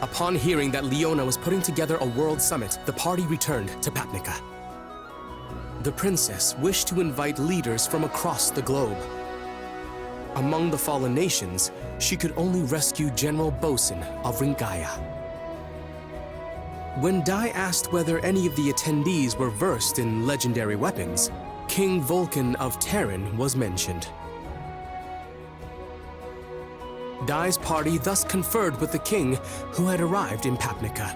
Upon hearing that Leona was putting together a world summit, the party returned to Papnica. The princess wished to invite leaders from across the globe. Among the fallen nations, she could only rescue General Bosun of Ringaya. When Dai asked whether any of the attendees were versed in legendary weapons, King Vulcan of Terran was mentioned. Dai's party thus conferred with the king, who had arrived in Papnica.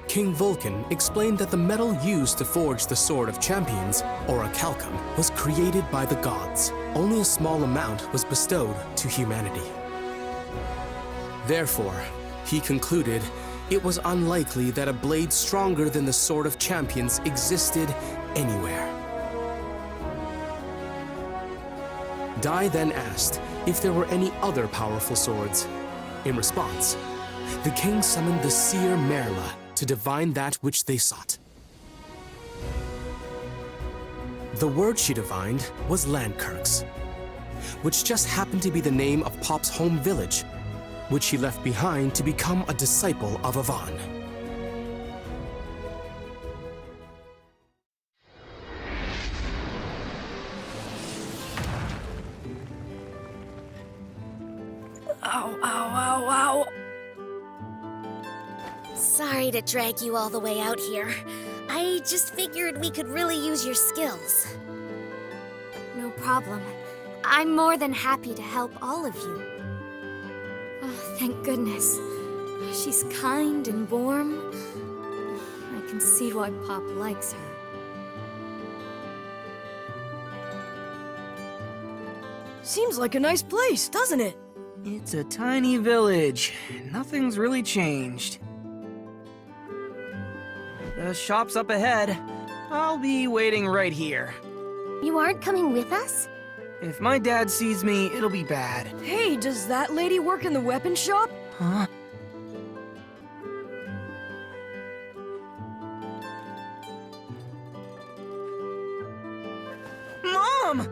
King Vulcan explained that the metal used to forge the Sword of Champions, Orichalcum, was created by the gods. Only a small amount was bestowed to humanity. Therefore, he concluded it was unlikely that a blade stronger than the Sword of Champions existed anywhere. Dai then asked if there were any other powerful swords. In response, the king summoned the seer Merla to divine that which they sought. The word she divined was Landkirks, which just happened to be the name of Pop's home village, which he left behind to become a disciple of Avan. Ow, ow, ow, ow. Sorry to drag you all the way out here. I just figured we could really use your skills. No problem. I'm more than happy to help all of you. Oh, thank goodness. She's kind and warm. I can see why Pop likes her. Seems like a nice place, doesn't it? It's a tiny village. Nothing's really changed. The shop's up ahead. I'll be waiting right here. You aren't coming with us? If my dad sees me, it'll be bad. Hey, does that lady work in the weapon shop? Huh? Mom!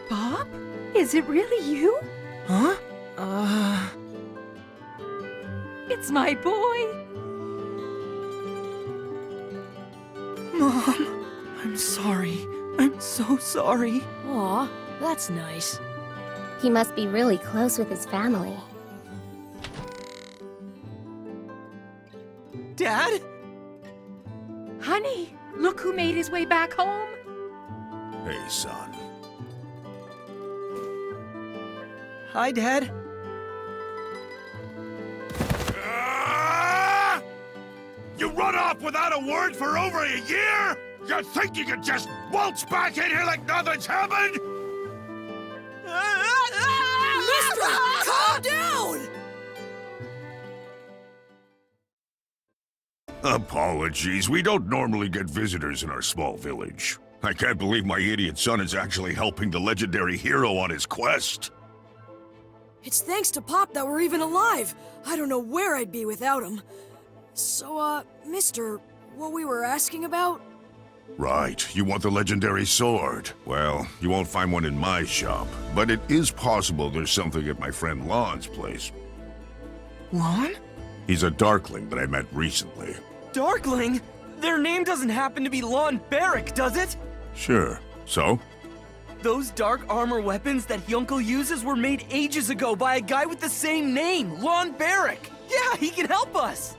Bob? Is it really you? Huh? It's my boy. Mom, I'm sorry. I'm so sorry. Aw, that's nice. He must be really close with his family. Dad? Honey, look who made his way back home. Hey, son. Hi, Dad. You run off without a word for over a year? You think you can just waltz back in here like nothing's happened? Mister, calm down! Apologies, we don't normally get visitors in our small village. I can't believe my idiot son is actually helping the legendary hero on his quest. It's thanks to Pop that we're even alive. I don't know where I'd be without him. So, mister, what we were asking about? Right, you want the legendary sword. Well, you won't find one in my shop, but it is possible there's something at my friend Lon's place. Lon? He's a Darkling that I met recently. Darkling? Their name doesn't happen to be Lon Barrick, does it? Sure. So? Those dark armor weapons that Yunkel uses were made ages ago by a guy with the same name, Lon Barrick. Yeah, he can help us.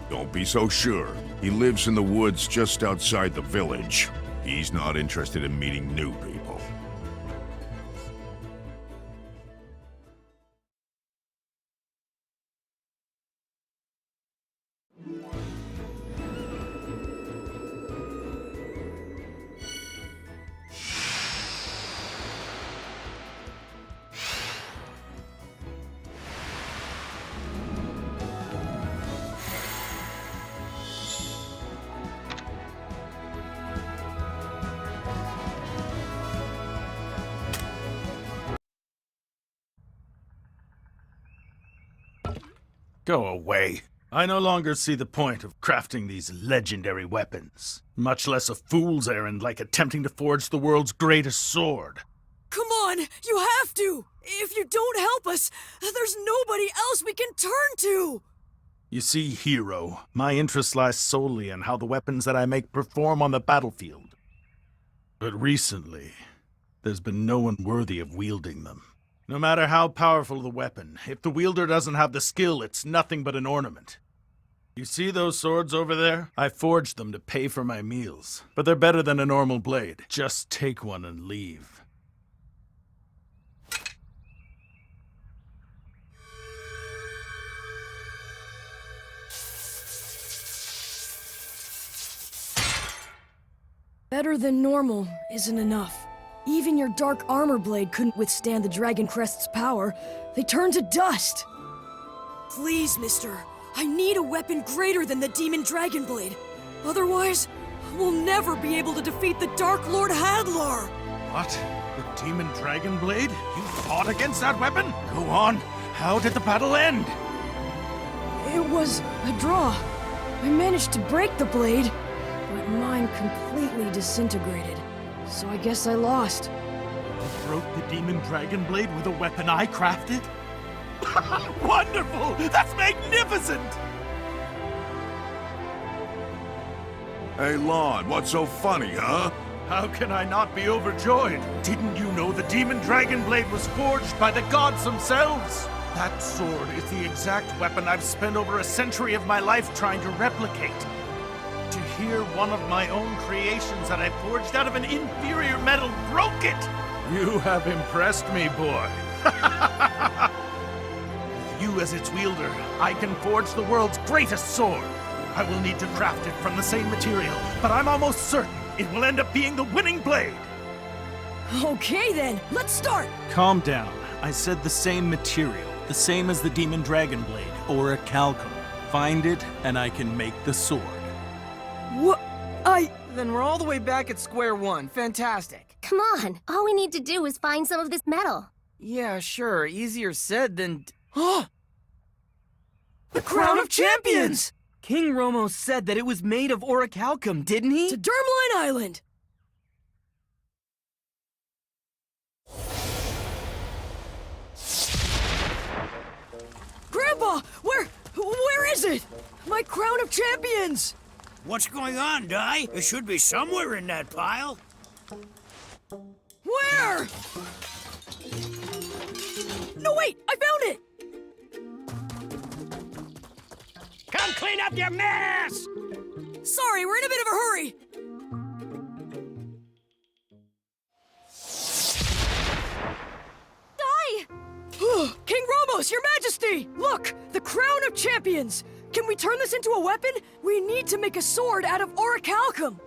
Don't be so sure. He lives in the woods just outside the village. He's not interested in meeting new people. Go away. I no longer see the point of crafting these legendary weapons, much less a fool's errand like attempting to forge the world's greatest sword. Come on, you have to! If you don't help us, there's nobody else we can turn to! You see, hero, my interest lies solely in how the weapons that I make perform on the battlefield. But recently, there's been no one worthy of wielding them. No matter how powerful the weapon, if the wielder doesn't have the skill, it's nothing but an ornament. You see those swords over there? I forged them to pay for my meals, but they're better than a normal blade. Just take one and leave. Better than normal isn't enough. Even your dark armor blade couldn't withstand the Dragon Crest's power. They turned to dust. Please, mister. I need a weapon greater than the Demon Dragon Blade. Otherwise, we'll never be able to defeat the Dark Lord Hadlar. What? The Demon Dragon Blade? You fought against that weapon? Go on. How did the battle end? It was a draw. I managed to break the blade, but mine completely disintegrated. So I guess I lost. You broke the Demon Dragon Blade with a weapon I crafted? Wonderful! That's magnificent! Hey, Lon, what's so funny, huh? How can I not be overjoyed? Didn't you know the Demon Dragon Blade was forged by the gods themselves? That sword is the exact weapon I've spent over a century of my life trying to replicate. To hear one of my own creations that I forged out of an inferior metal broke it! You have impressed me, boy. With you as its wielder, I can forge the world's greatest sword. I will need to craft it from the same material, but I'm almost certain it will end up being the winning blade. Okay then, let's start! Calm down. I said the same material, the same as the Demon Dragon Blade, orichalcum. Find it, and I can make the sword. What? Then we're all the way back at square one. Fantastic. Come on, all we need to do is find some of this metal. Yeah, sure. Easier said than... The Crown of Champions! King Romo said that it was made of orichalcum, didn't he? To Dermline Island! Grandpa! Where is it? My Crown of Champions! What's going on, Di? It should be somewhere in that pile. Where? No, wait! I found it! Come clean up your mess! Sorry, we're in a bit of a hurry. King Romos, your majesty! Look, the Crown of Champions! Can we turn this into a weapon? We need to make a sword out of orichalcum.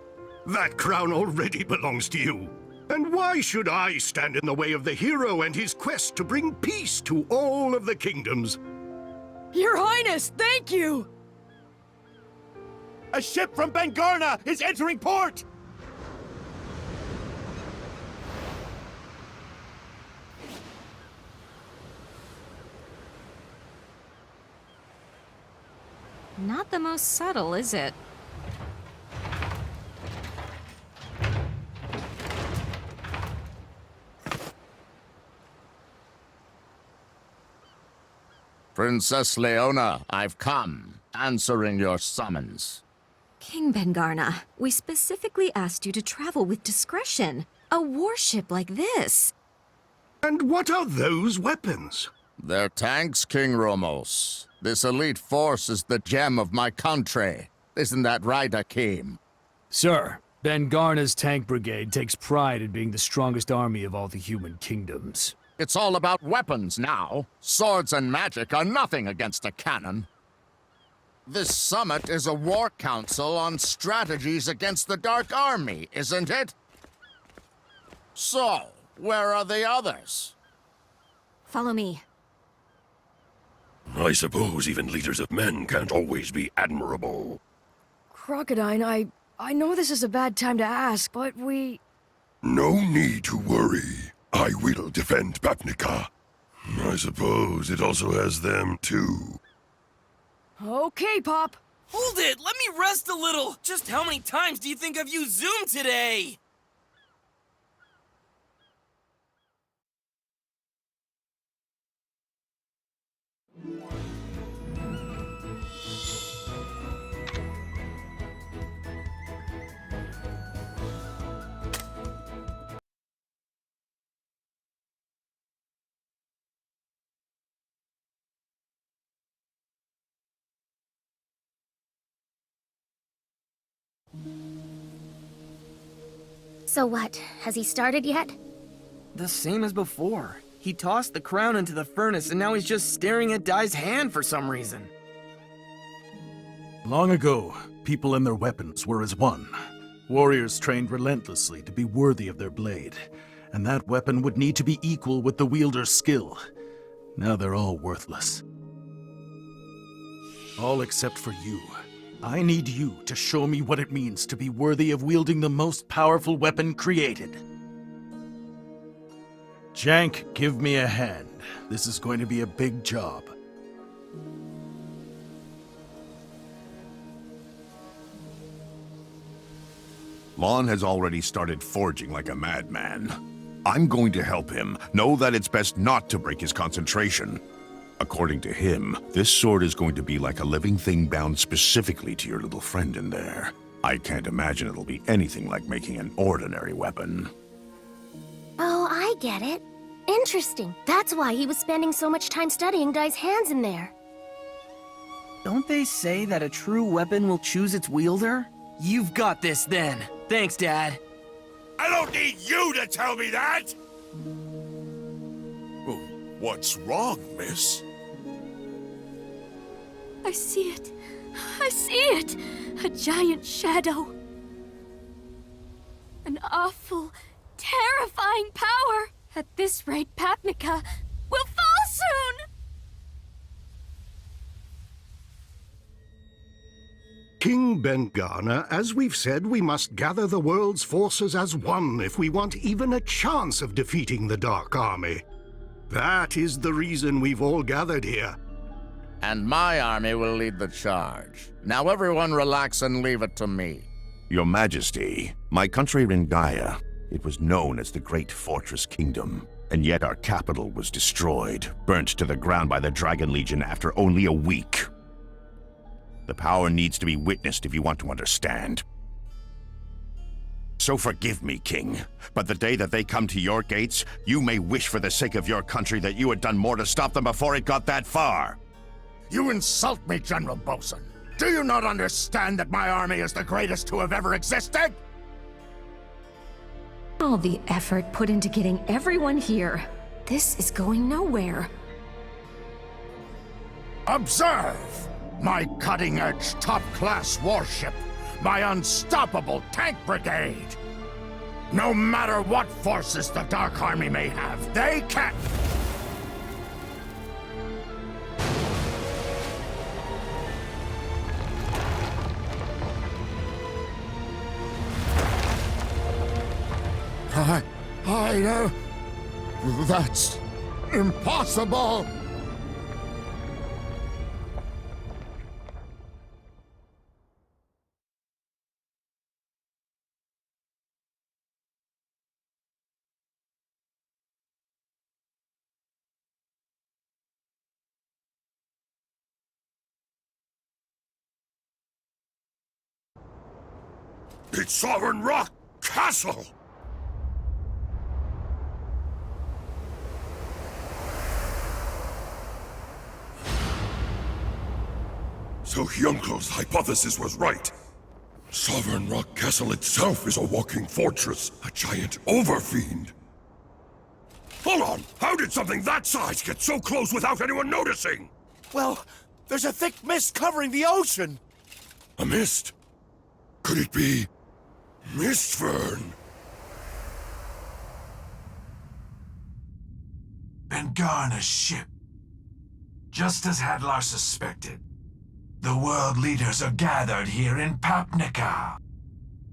That crown already belongs to you. And why should I stand in the way of the hero and his quest to bring peace to all of the kingdoms? Your Highness, thank you! A ship from Bangarna is entering port! Not the most subtle, is it? Princess Leona, I've come, answering your summons. King Bengarna, we specifically asked you to travel with discretion. A warship like this. And what are those weapons? They're tanks, King Romos. This elite force is the gem of my country. Isn't that right, Akeem? Sir, Bengarna's tank brigade takes pride in being the strongest army of all the human kingdoms. It's all about weapons now. Swords and magic are nothing against a cannon. This summit is a war council on strategies against the Dark Army, isn't it? So, where are the others? Follow me. I suppose even leaders of men can't always be admirable. Crocodile, I know this is a bad time to ask, but we... No need to worry. I will defend Papnica. I suppose it also has them, too. Okay, Pop. Hold it! Let me rest a little! Just how many times do you think I've used Zoom today? So what? Has he started yet? The same as before. He tossed the crown into the furnace and now he's just staring at Dai's hand for some reason. Long ago, people and their weapons were as one. Warriors trained relentlessly to be worthy of their blade, and that weapon would need to be equal with the wielder's skill. Now they're all worthless. All except for you. I need you to show me what it means to be worthy of wielding the most powerful weapon created. Jank, give me a hand. This is going to be a big job. Lon has already started forging like a madman. I'm going to help him. Know that it's best not to break his concentration. According to him, this sword is going to be like a living thing bound specifically to your little friend in there. I can't imagine it'll be anything like making an ordinary weapon. Oh, I get it. Interesting. That's why he was spending so much time studying Dai's hands in there. Don't they say that a true weapon will choose its wielder? You've got this then. Thanks, Dad. I don't need you to tell me that! Oh, what's wrong, miss? I see it. I see it! A giant shadow. An awful, terrifying power. At this rate, Papnica will fall soon! King Bengana, as we've said, we must gather the world's forces as one if we want even a chance of defeating the Dark Army. That is the reason we've all gathered here. And my army will lead the charge. Now everyone relax and leave it to me. Your Majesty, my country Ringaya, it was known as the Great Fortress Kingdom, and yet our capital was destroyed, burnt to the ground by the Dragon Legion after only a week. The power needs to be witnessed if you want to understand. So forgive me, King, but the day that they come to your gates, you may wish for the sake of your country that you had done more to stop them before it got that far. You insult me, General Bosun. Do you not understand that my army is the greatest to have ever existed? All the effort put into getting everyone here. This is going nowhere. Observe! My cutting-edge, top-class warship. My unstoppable tank brigade. No matter what forces the Dark Army may have, they can't... I know... That's... impossible! It's Sovereign Rock Castle! So Hyuncle's hypothesis was right. Sovereign Rock Castle itself is a walking fortress, a giant overfiend. Hold on! How did something that size get so close without anyone noticing? Well, there's a thick mist covering the ocean. A mist? Could it be... Mistfern? Bengana's ship. Just as Hadlar suspected. The world leaders are gathered here in Papnica.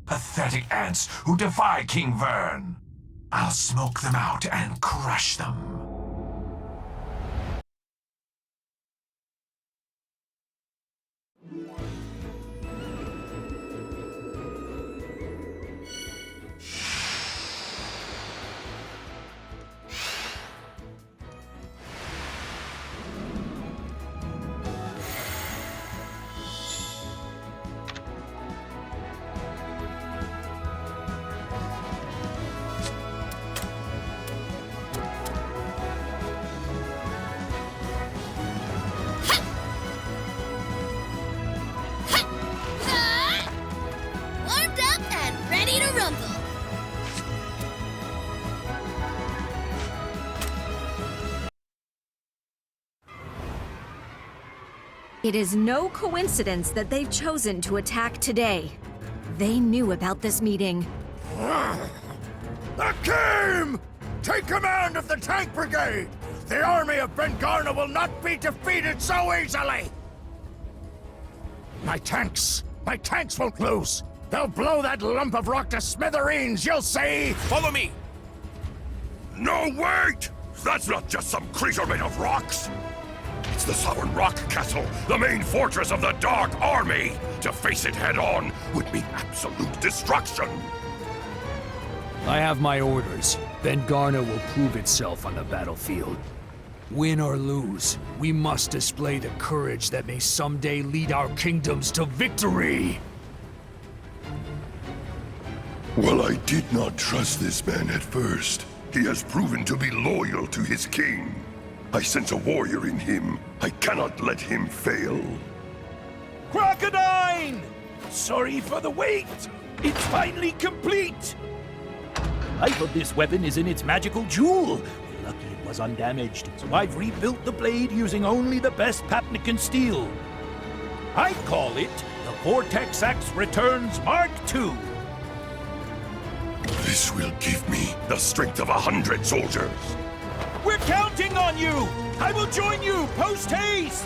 Pathetic ants who defy King Vern. I'll smoke them out and crush them. It is no coincidence that they've chosen to attack today. They knew about this meeting. Akim! Take command of the tank brigade! The army of Ben-Garna will not be defeated so easily! My tanks won't lose! They'll blow that lump of rock to smithereens, you'll see! Follow me! No, wait! That's not just some creature made of rocks! It's the Sovereign Rock Castle, the main fortress of the Dark Army! To face it head-on would mean absolute destruction! I have my orders. Ben-Garna will prove itself on the battlefield. Win or lose, we must display the courage that may someday lead our kingdoms to victory! Well, I did not trust this man at first. He has proven to be loyal to his king. I sense a warrior in him. I cannot let him fail. Crocodile! Sorry for the wait! It's finally complete! I thought this weapon is in its magical jewel. Lucky it was undamaged, so I've rebuilt the blade using only the best Papnican steel. I call it the Vortex Axe Returns Mark II. This will give me the strength of 100 soldiers. We're counting on you! I will join you post-haste!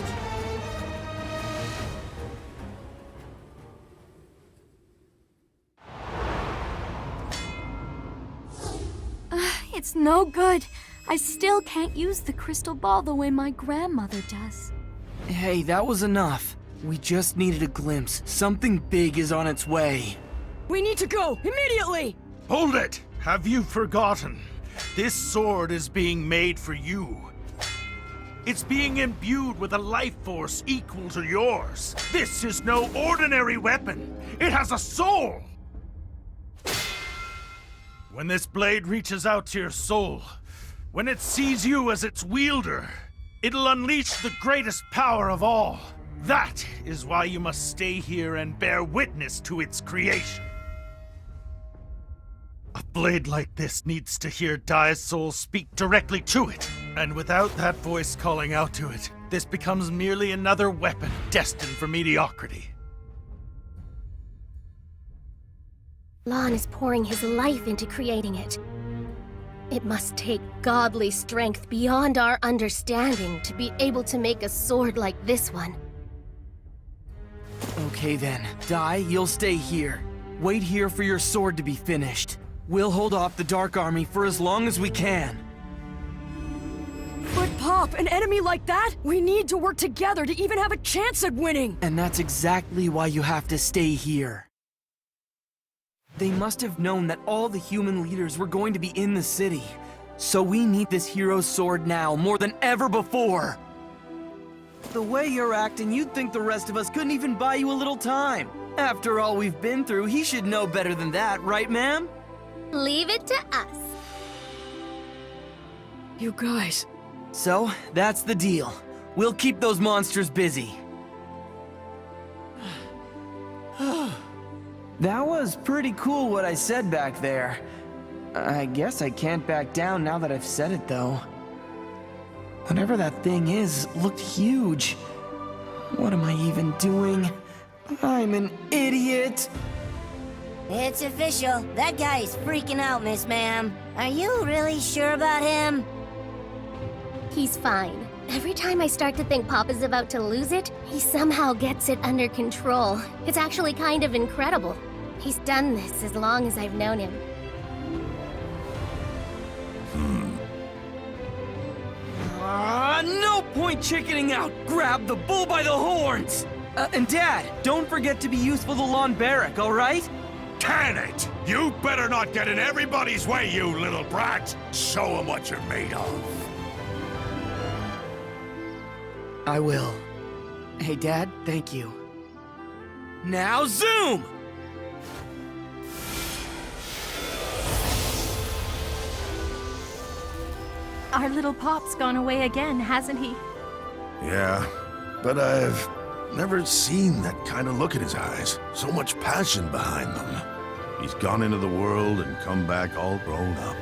It's no good. I still can't use the crystal ball the way my grandmother does. Hey, that was enough. We just needed a glimpse. Something big is on its way. We need to go, immediately! Hold it! Have you forgotten? This sword is being made for you. It's being imbued with a life force equal to yours. This is no ordinary weapon. It has a soul. When this blade reaches out to your soul, when it sees you as its wielder, it'll unleash the greatest power of all. That is why you must stay here and bear witness to its creation. A blade like this needs to hear Dai's soul speak directly to it. And without that voice calling out to it, this becomes merely another weapon destined for mediocrity. Lon is pouring his life into creating it. It must take godly strength beyond our understanding to be able to make a sword like this one. Okay then. Dai, you'll stay here. Wait here for your sword to be finished. We'll hold off the Dark Army for as long as we can. But Pop, an enemy like that? We need to work together to even have a chance at winning! And that's exactly why you have to stay here. They must have known that all the human leaders were going to be in the city. So we need this hero's sword now, more than ever before. The way you're acting, you'd think the rest of us couldn't even buy you a little time. After all we've been through, he should know better than that, right, ma'am? Leave it to us. You guys... So, that's the deal. We'll keep those monsters busy. That was pretty cool what I said back there. I guess I can't back down now that I've said it, though. Whatever that thing is, looked huge. What am I even doing? I'm an idiot! It's official. That guy is freaking out, Miss Ma'am. Are you really sure about him? He's fine. Every time I start to think Pop is about to lose it, he somehow gets it under control. It's actually kind of incredible. He's done this as long as I've known him. No point chickening out! Grab the bull by the horns! And Dad, don't forget to be useful to Lon Barrack, alright? Can it? You better not get in everybody's way, you little brat! Show them what you're made of. I will. Hey, Dad, thank you. Now zoom! Our little Pop's gone away again, hasn't he? Yeah, but I've never seen that kind of look in his eyes. So much passion behind them. He's gone into the world and come back all grown up.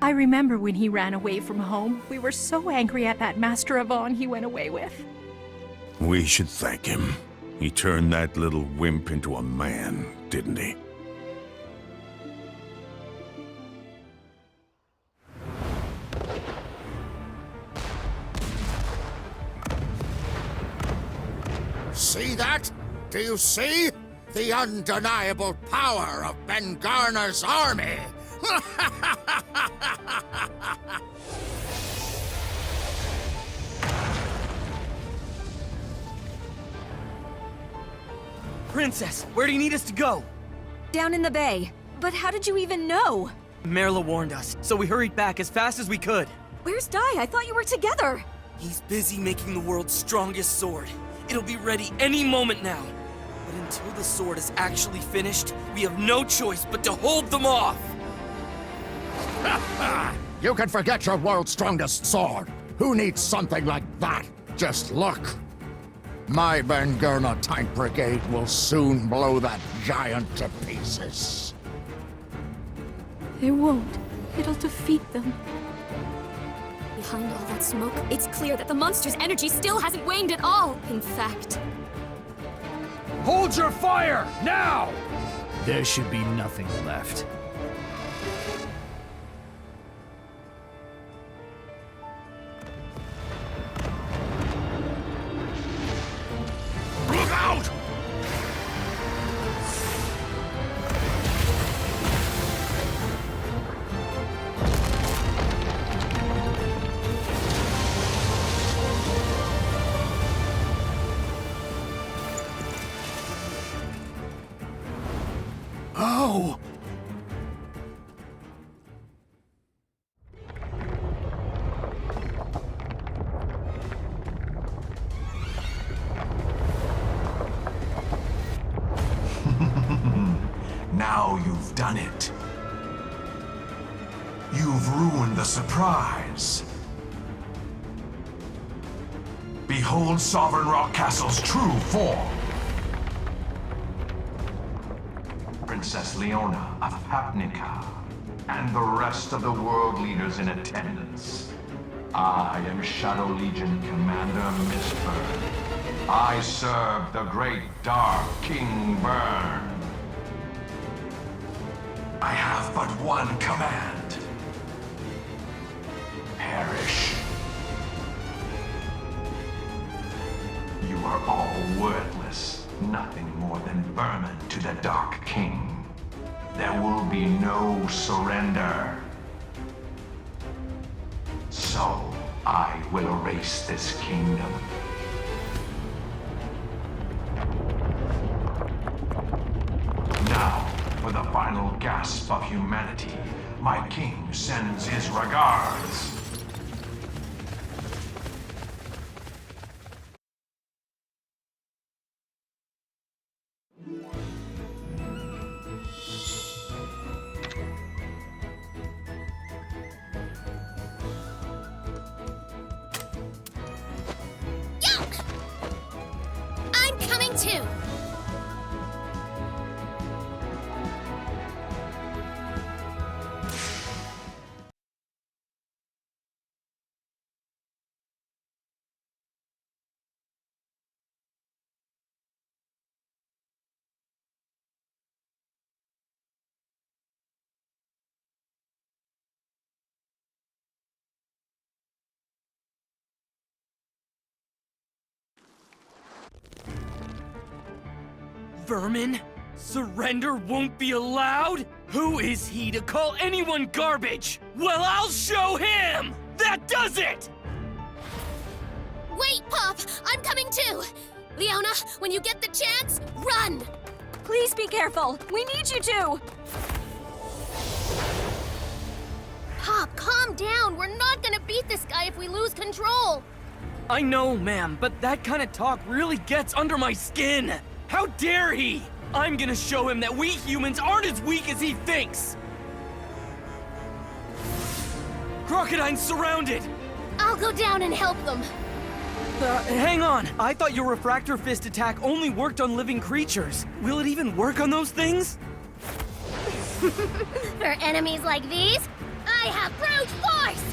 I remember when he ran away from home. We were so angry at that Master Avon he went away with. We should thank him. He turned that little wimp into a man, didn't he? See that? Do you see? The undeniable power of Ben-Garner's army! Princess, where do you need us to go? Down in the bay. But how did you even know? Merla warned us, so we hurried back as fast as we could. Where's Dai? I thought you were together. He's busy making the world's strongest sword. It'll be ready any moment now. But until the sword is actually finished, we have no choice but to hold them off! You can forget your world's strongest sword. Who needs something like that? Just look. My Ben-Garner tank brigade will soon blow that giant to pieces. It won't. It'll defeat them. Behind all that smoke, it's clear that the monster's energy still hasn't waned at all. In fact... Hold your fire, now! There should be nothing left. Look out! Oh! Now you've done it. You've ruined the surprise. Behold Sovereign Rock Castle's true form. Princess Leona of Papnica, and the rest of the world leaders in attendance. I am Shadow Legion Commander Mistburn. I serve the great Dark King Burn. I have but one command. Perish. You are all worthless, nothing more than vermin to the Dark King. There will be no surrender. So, I will erase this kingdom. Now, for the final gasp of humanity, my king sends his regards. I'm coming too! Vermin? Surrender won't be allowed? Who is he to call anyone garbage? Well, I'll show him! That does it! Wait, Pop! I'm coming too! Leona, when you get the chance, run! Please be careful. We need you to. Pop, calm down. We're not gonna beat this guy if we lose control. I know, ma'am, but that kind of talk really gets under my skin. How dare he? I'm gonna show him that we humans aren't as weak as he thinks. Crocodine's surrounded. I'll go down and help them. Hang on. I thought your refractor fist attack only worked on living creatures. Will it even work on those things? For enemies like these, I have brute force!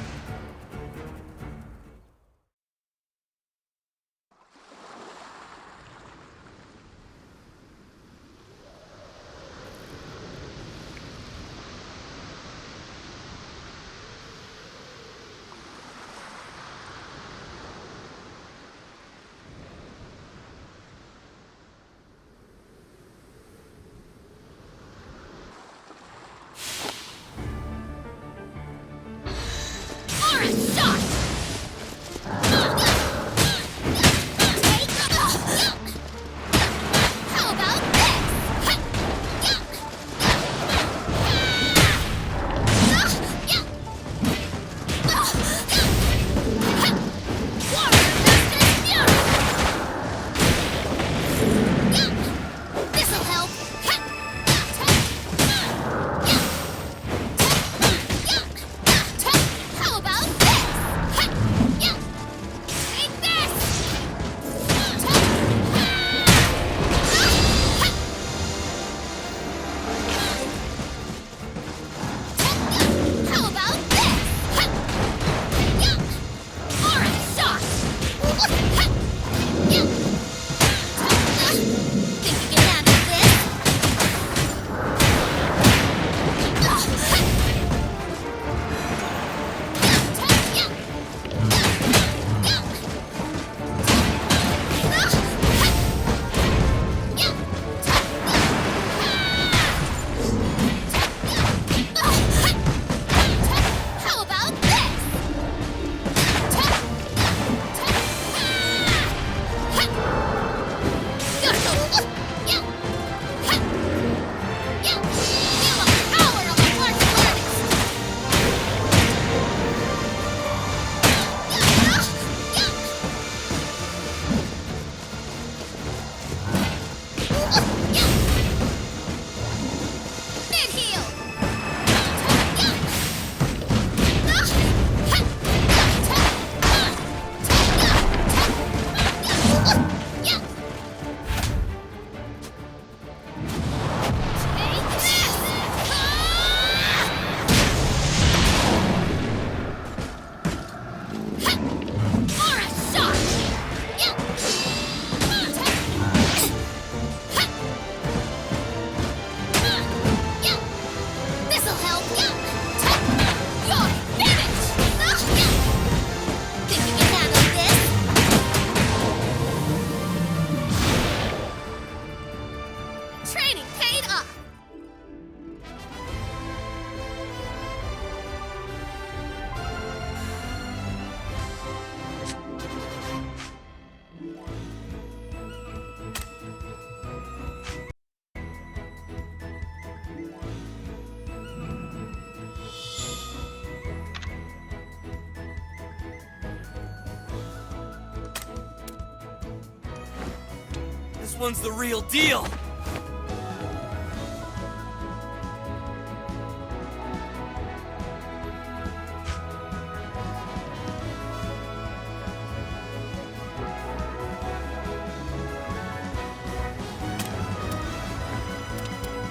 This one's the real deal!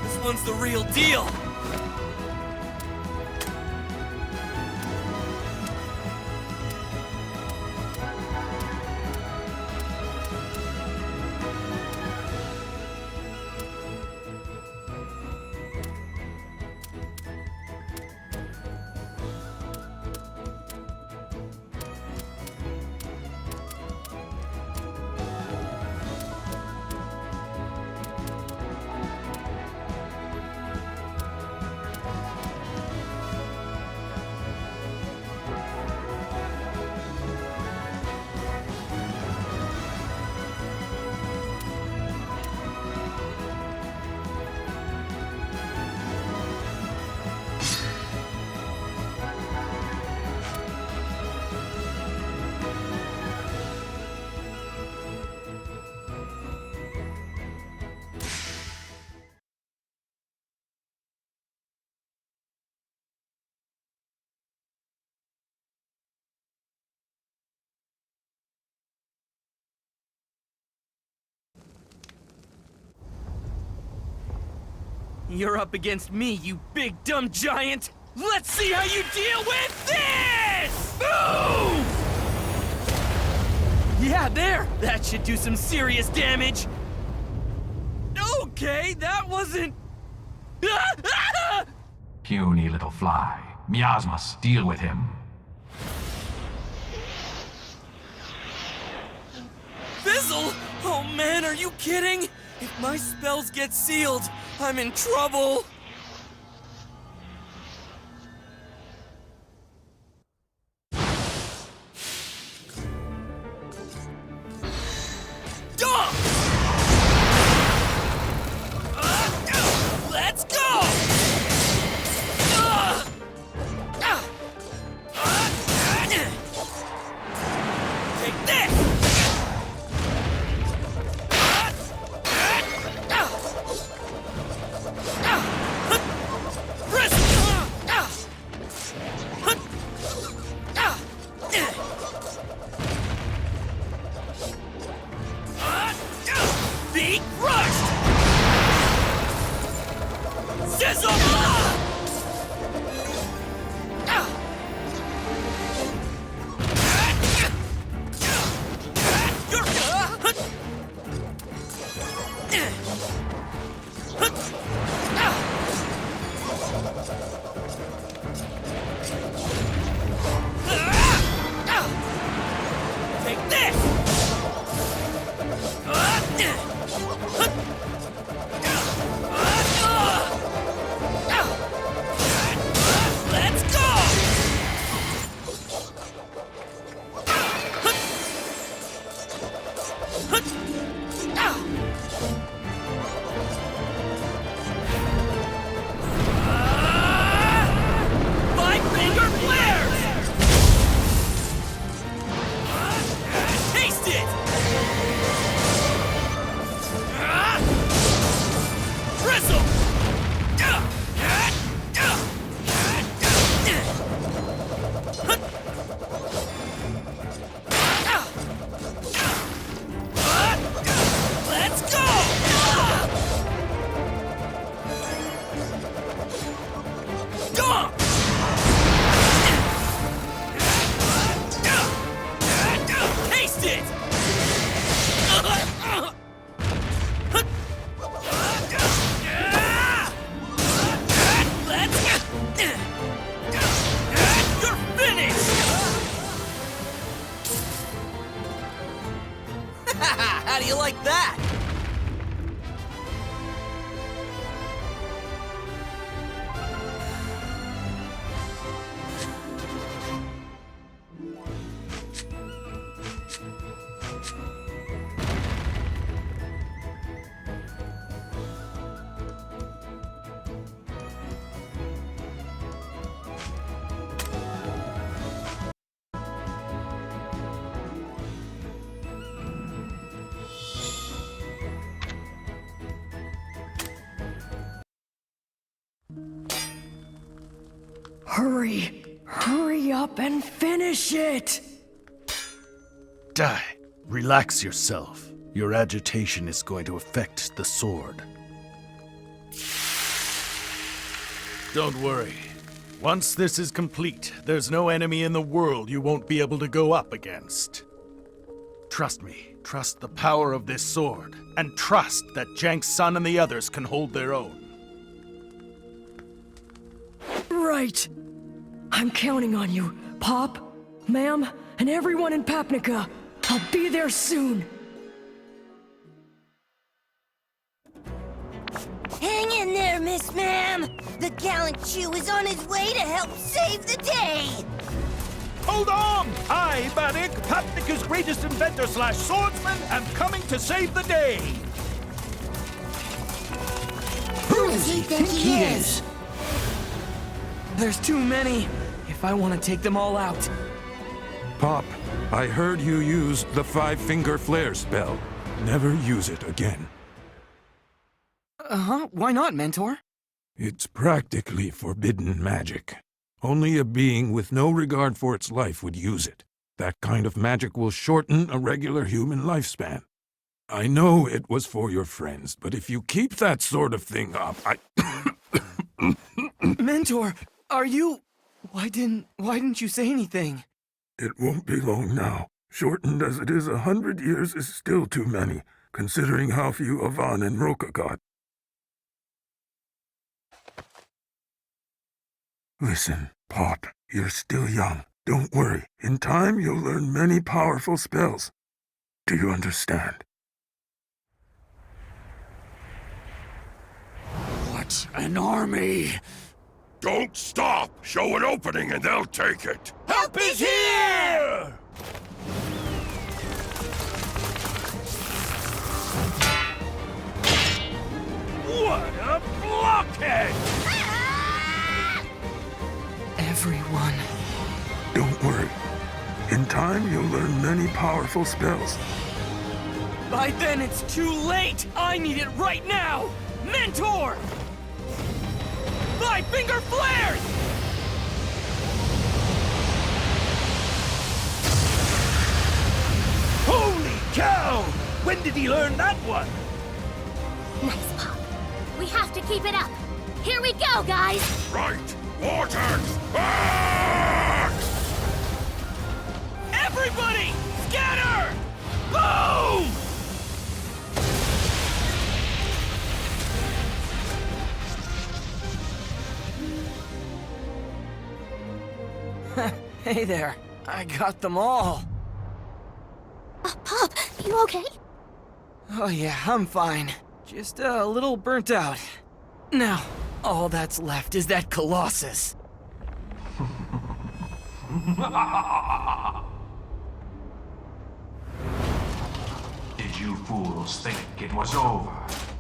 This one's the real deal! You're up against me, you big dumb giant! Let's see how you deal with this! Boom! Yeah, there! That should do some serious damage! Okay, that wasn't... Puny little fly. Miasmas, deal with him. Fizzle? Oh man, are you kidding? If my spells get sealed, I'm in trouble! Let's go! Take this! Be crushed! Sizzle! Take this! Taste it! You're finished! How do you like that? Hurry up and finish it! Die. Relax yourself. Your agitation is going to affect the sword. Don't worry. Once this is complete, there's no enemy in the world you won't be able to go up against. Trust me. Trust the power of this sword. And trust that Jank's son and the others can hold their own. Right. I'm counting on you, Pop, Ma'am, and everyone in Papnica. I'll be there soon. Hang in there, Miss Ma'am! The gallant Chew is on his way to help save the day! Hold on! I, Badik, Papnica's greatest inventor / swordsman, am coming to save the day! Who does he think he is? There's too many, if I want to take them all out. Pop, I heard you use the 5-finger flare spell. Never use it again. Uh-huh, why not, Mentor? It's practically forbidden magic. Only a being with no regard for its life would use it. That kind of magic will shorten a regular human lifespan. I know it was for your friends, but if you keep that sort of thing up, Mentor, are you... Why didn't you say anything? It won't be long now. Shortened as it is, 100 years is still too many, considering how few Avan and Roka got. Listen, Pop, you're still young. Don't worry. In time, you'll learn many powerful spells. Do you understand? What an army! Don't stop! Show an opening and they'll take it! Help is here! What a blockhead! Everyone. Don't worry. In time, you'll learn many powerful spells. By then, it's too late! I need it right now! Mentor! 5-finger flares! Holy cow! When did he learn that one? Nice, Pop. We have to keep it up. Here we go, guys! Right! Vortex! Back! Everybody! Scatter! Boom! Hey there. I got them all. Pop, you okay? Oh yeah, I'm fine. Just a little burnt out. Now, all that's left is that Colossus. Did you fools think it was over?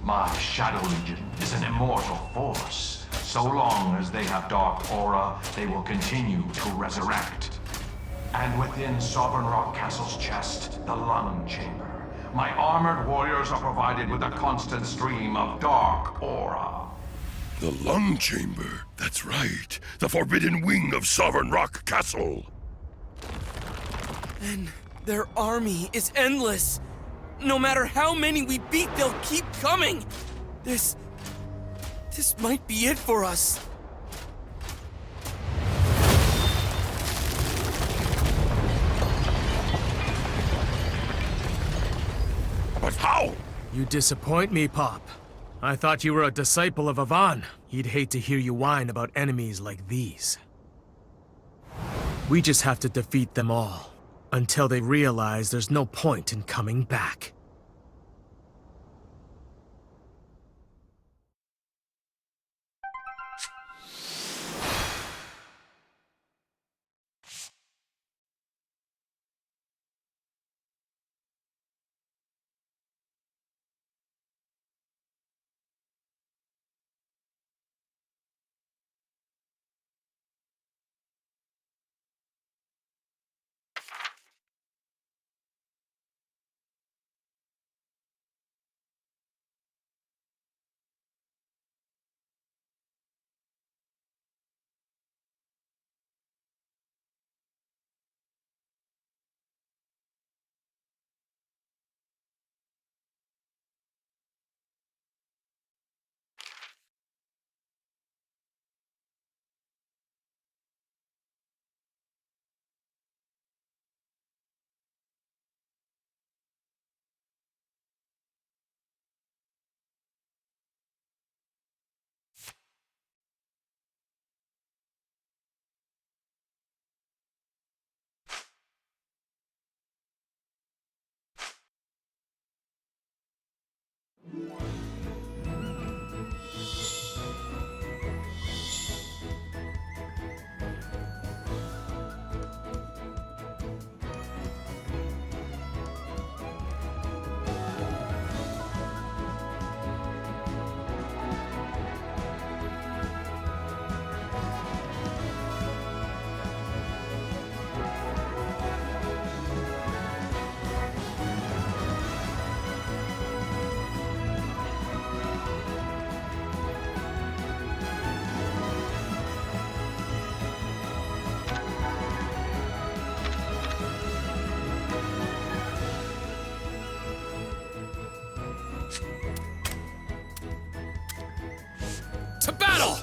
My Shadow Legion is an immortal force. So long as they have dark aura, they will continue to resurrect. And within Sovereign Rock Castle's chest, the lung chamber, my armored warriors are provided with a constant stream of dark aura. The lung chamber. That's right. The forbidden wing of Sovereign Rock Castle. And their army is endless. No matter how many we beat, they'll keep coming. This might be it for us. now! You disappoint me, Pop. I thought you were a disciple of Avan. He'd hate to hear you whine about enemies like these. We just have to defeat them all, until they realize there's no point in coming back. To battle!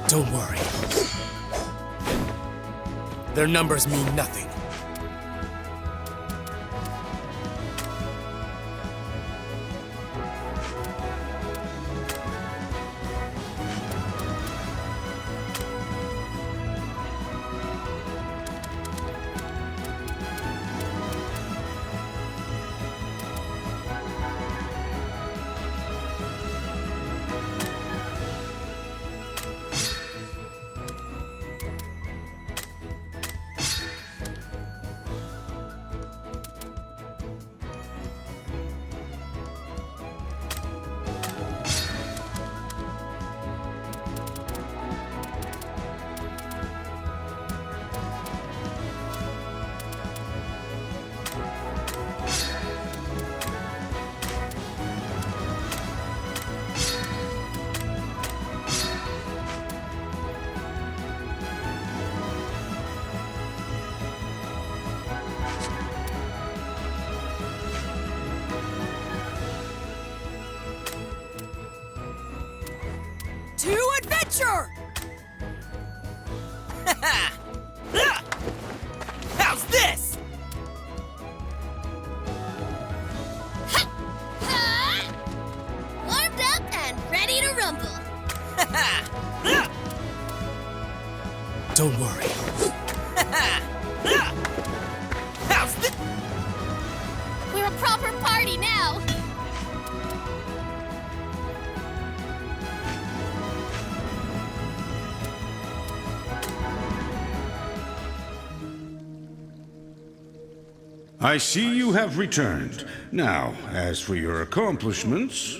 Don't worry. Their numbers mean nothing. To adventure! How's this? Warmed up and ready to rumble. Don't worry. How's this? We're a proper party now. I see you have returned. Now, as for your accomplishments...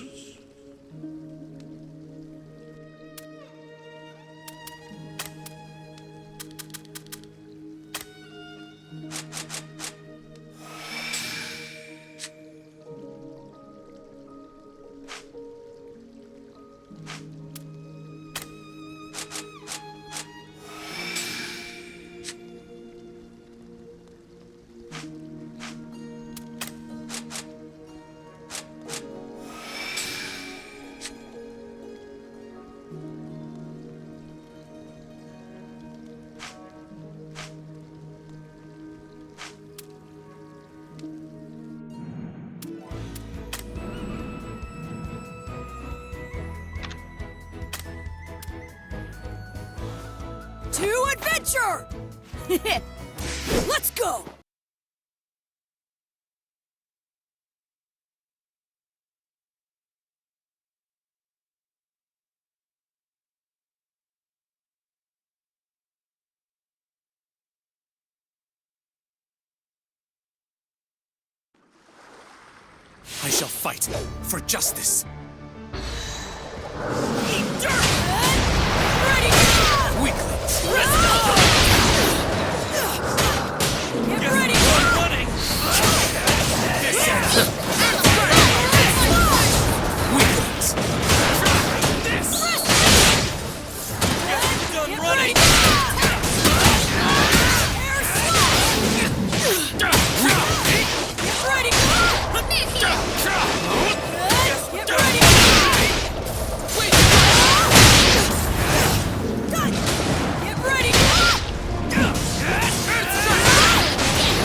to adventure! Let's go! I shall fight for justice. Eat dirt! Ready! Weaklings! Get ready! Running! This ends. Weaklings! This! Done running! Air slash! Get ready! Get ready! Wait! Done! Get ready!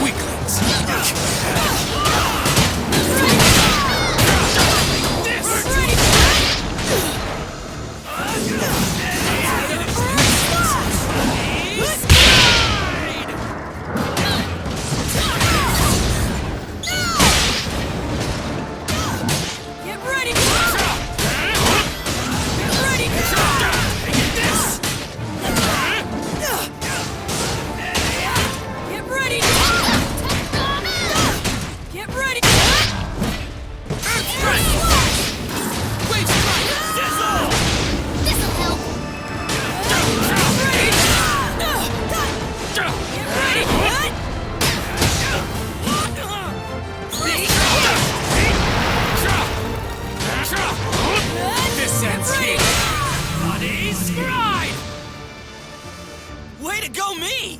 Weaklings! Get ready! Get ready! Get ready! Get ready! Wait! Sizzle! This'll help. Get ready! This ends here! Bloody scribe! Way to go, me!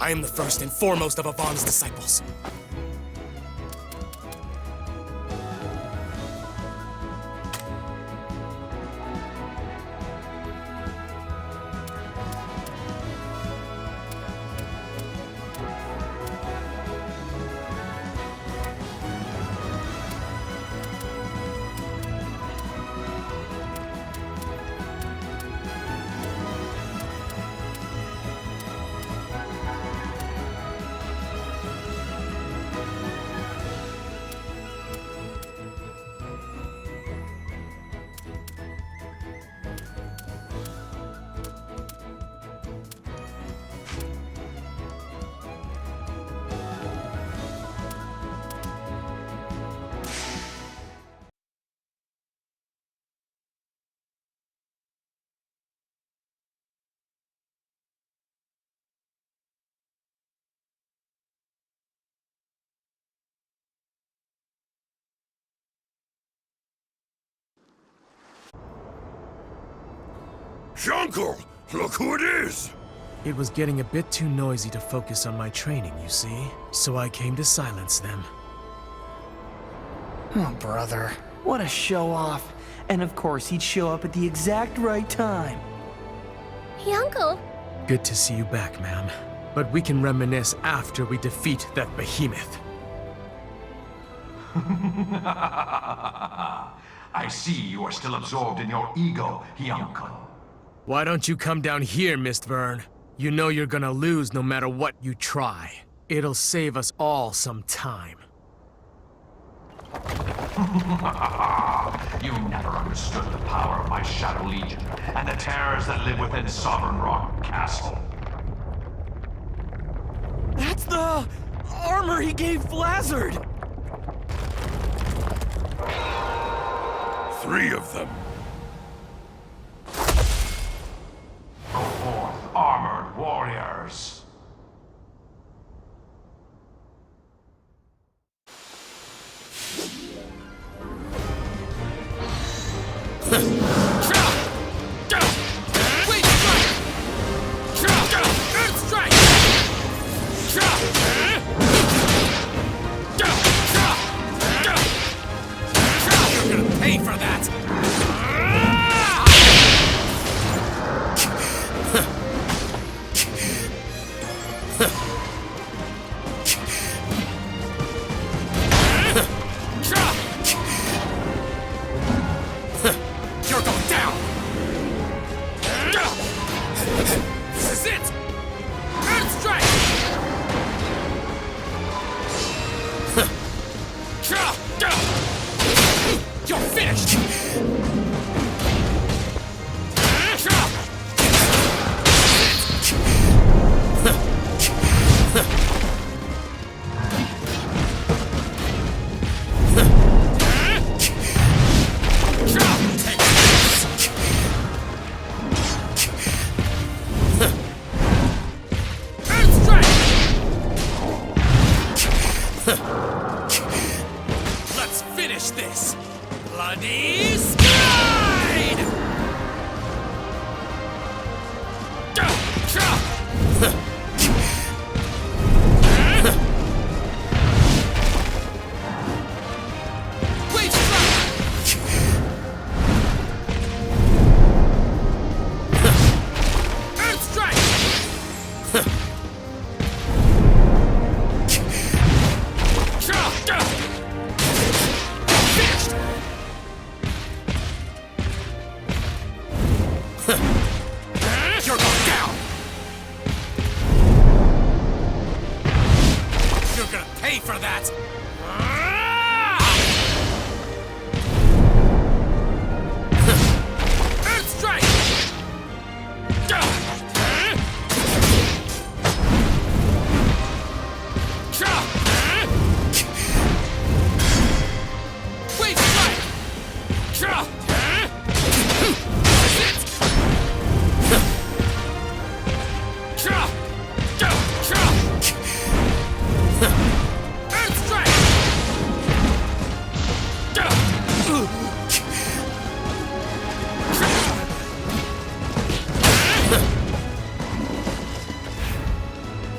I am the first and foremost of Avon's disciples. Jungle! Look who it is! It was getting a bit too noisy to focus on my training, you see? So I came to silence them. Oh, brother. What a show-off. And of course, he'd show up at the exact right time. Hey, Uncle. Good to see you back, ma'am. But we can reminisce after we defeat that behemoth. I see you are still absorbed in your ego, Uncle. Why don't you come down here, Mistburn? You know you're gonna lose no matter what you try. It'll save us all some time. You never understood the power of my Shadow Legion and the terrors that live within Sovereign Rock Castle. That's the armor he gave Blizzard! 3 of them. Go forth, armored warriors. You're going down! This is it! Earth strike! You're finished! Let's finish this! Bloody Stride! Wait, Earth Strike! Finished! You're going down! You're gonna pay for that! Earth Strike! Wait, Strike! Earth Strike!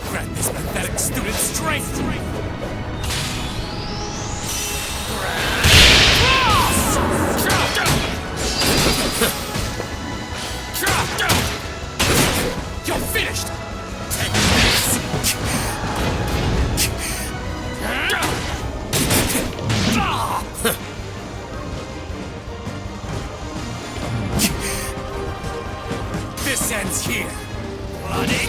Grant this pathetic student strength! You're finished! Take this! This ends here! Bloody!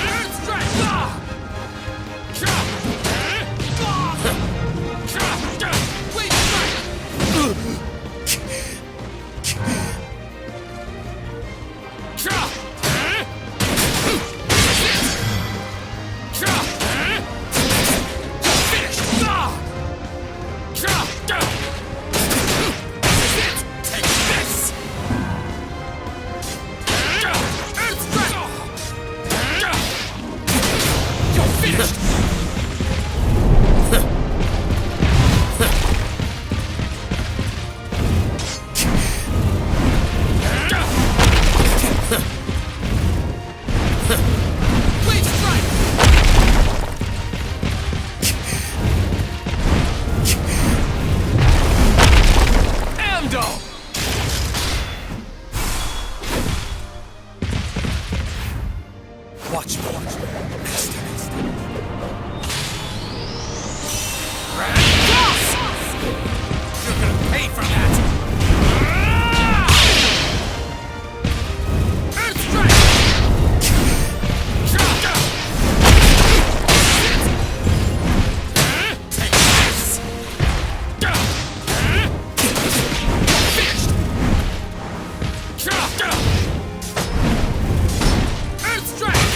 Earth Strike! Wait, Take this! Earth Strike! You're finished! Wait, Strike! Ando! Watch me. You're gonna pay for that! Earth Strike! Take this! Finished! Earth Strike!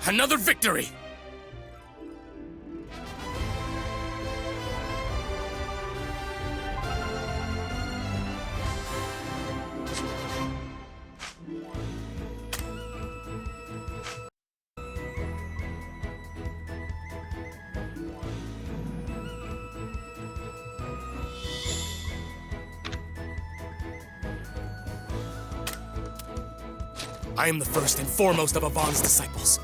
Another victory! I am the first and foremost of Avon's disciples.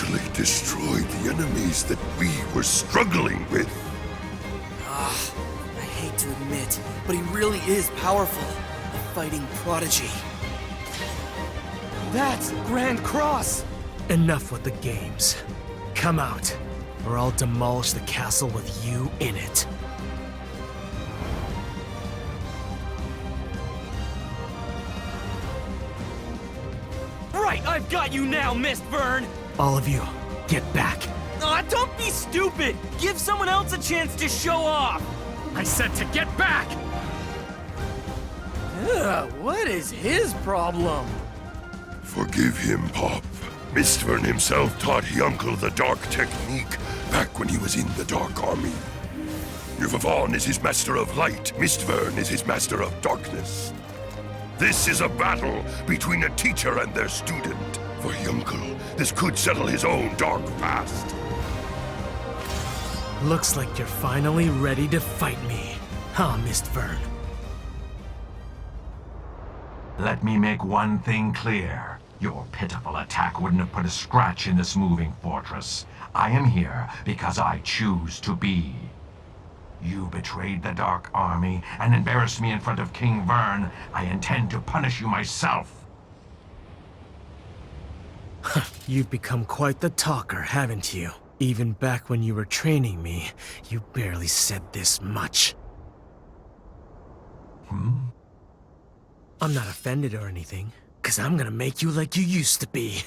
actually destroyed the enemies that we were struggling with. I hate to admit, but he really is powerful. A fighting prodigy. That's Grand Cross! Enough with the games. Come out, or I'll demolish the castle with you in it. Right, I've got you now, Mist Vern! All of you, get back. Aw, don't be stupid! Give someone else a chance to show off! I said to get back! Ugh, what is his problem? Forgive him, Pop. Mistvern himself taught Hyuncle the Dark Technique back when he was in the Dark Army. Yuvavon is his master of light. Mistvern is his master of darkness. This is a battle between a teacher and their student. For Hyuncle, this could settle his own dark past. Looks like you're finally ready to fight me, huh, Mistvern? Let me make one thing clear. Your pitiful attack wouldn't have put a scratch in this moving fortress. I am here because I choose to be. You betrayed the Dark Army and embarrassed me in front of King Vern. I intend to punish you myself. You've become quite the talker, haven't you? Even back when you were training me, you barely said this much. I'm not offended or anything, 'cause I'm gonna make you like you used to be.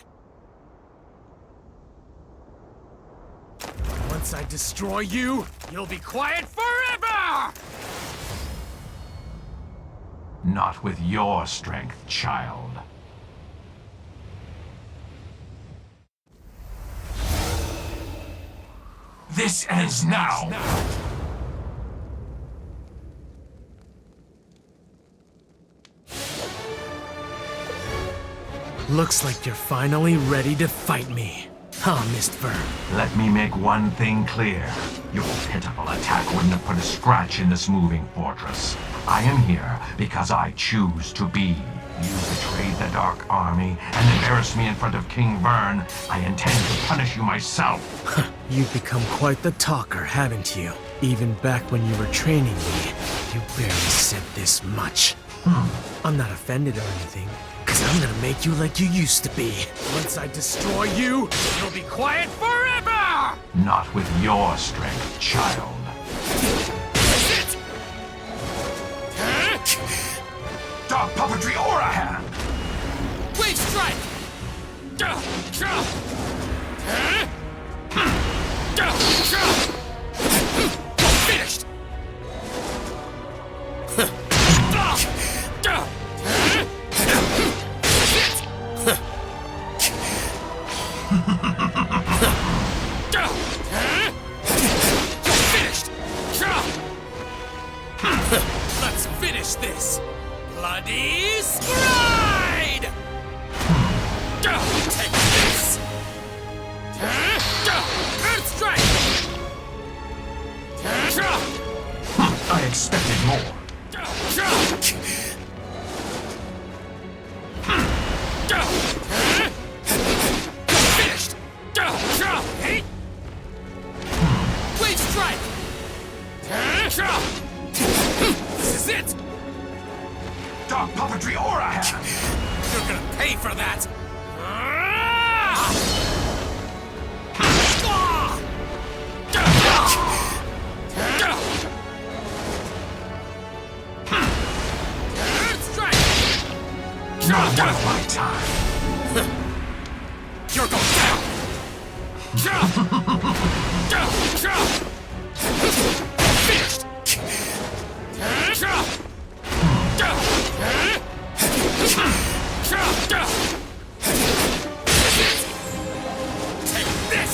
Once I destroy you, you'll be quiet forever! Not with your strength, child. This ends now! Looks like you're finally ready to fight me, huh, Mistvern? Let me make one thing clear. Your pitiful attack wouldn't have put a scratch in this moving fortress. I am here because I choose to be. You betrayed the Dark Army and embarrassed me in front of King Vern. I intend to punish you myself. You've become quite the talker, haven't you? Even back when you were training me, you barely said this much. I'm not offended or anything, 'cause I'm gonna make you like you used to be. Once I destroy you, you'll be quiet forever! Not with your strength, child. Dark Puppetry Aura Hand! Wave Strike! Finished! Finished! Let's finish this! Bloody Stride! Take this! Earth Strike! I expected more. Finished! Wave Strike! This is it! Dark Puppetry Aura Hand! You're gonna pay for that! Earth Strike! Not worth my time. You're going down! Finished! Take this!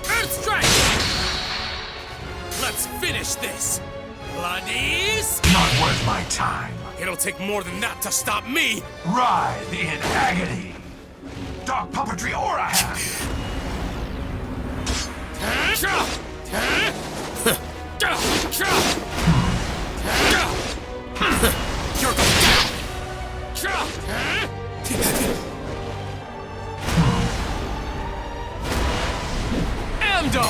Earth Strike! Let's finish this! Bloody Not worth my time. It'll take more than that to stop me! Writhe in agony. Dark Puppetry Aura Hand! Tremendo!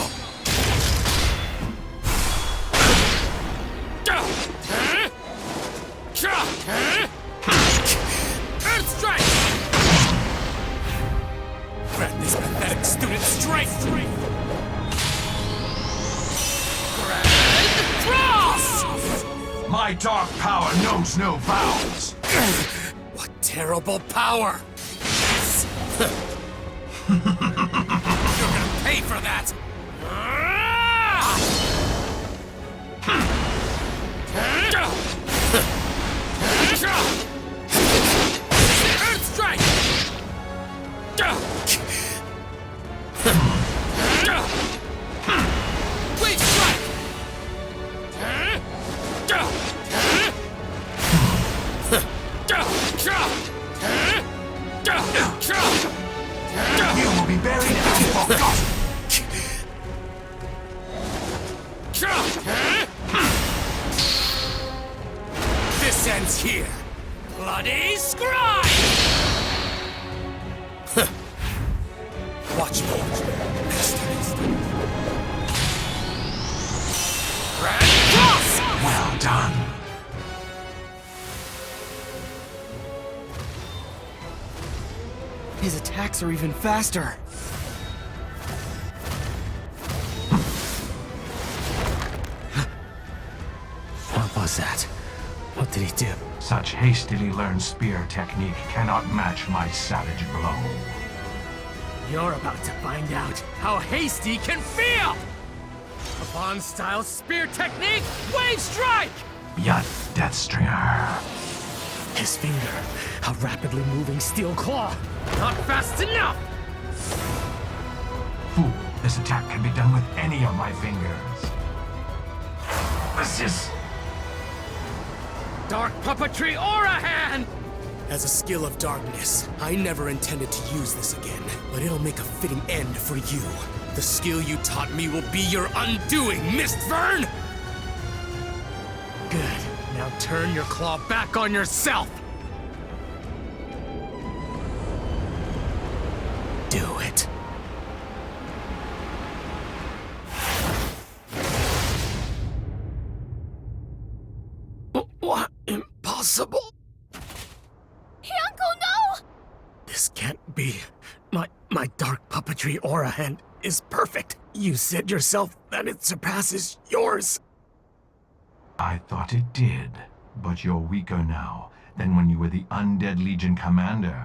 Earth Strike! Grant this pathetic student strength! Grand Cross! My dark power knows no bounds. What terrible power! You're gonna pay for that! Earth Strike! Wave Strike! You will be buried and forgotten. This ends here. Bloody Scribe! Watch me. Grand Cross! Well done. His attacks are even faster. What was that? What did he do? Such hastily learned spear technique cannot match my savage blow. You're about to find out how hasty can feel! A Bond-style spear technique, Wave Strike! Yet, Deathstringer. His finger, a rapidly moving steel claw. Not fast enough! Fool, this attack can be done with any of my fingers. This is... Dark Puppetry Aura Hand! As a skill of darkness, I never intended to use this again, but it'll make a fitting end for you. The skill you taught me will be your undoing, Mistvern! Good. Now turn your claw back on yourself! Do it. What? Impossible? Uncle, no! This can't be. My dark puppetry aura hand is perfect. You said yourself that it surpasses yours. I thought it did, but you're weaker now than when you were the Undead Legion commander.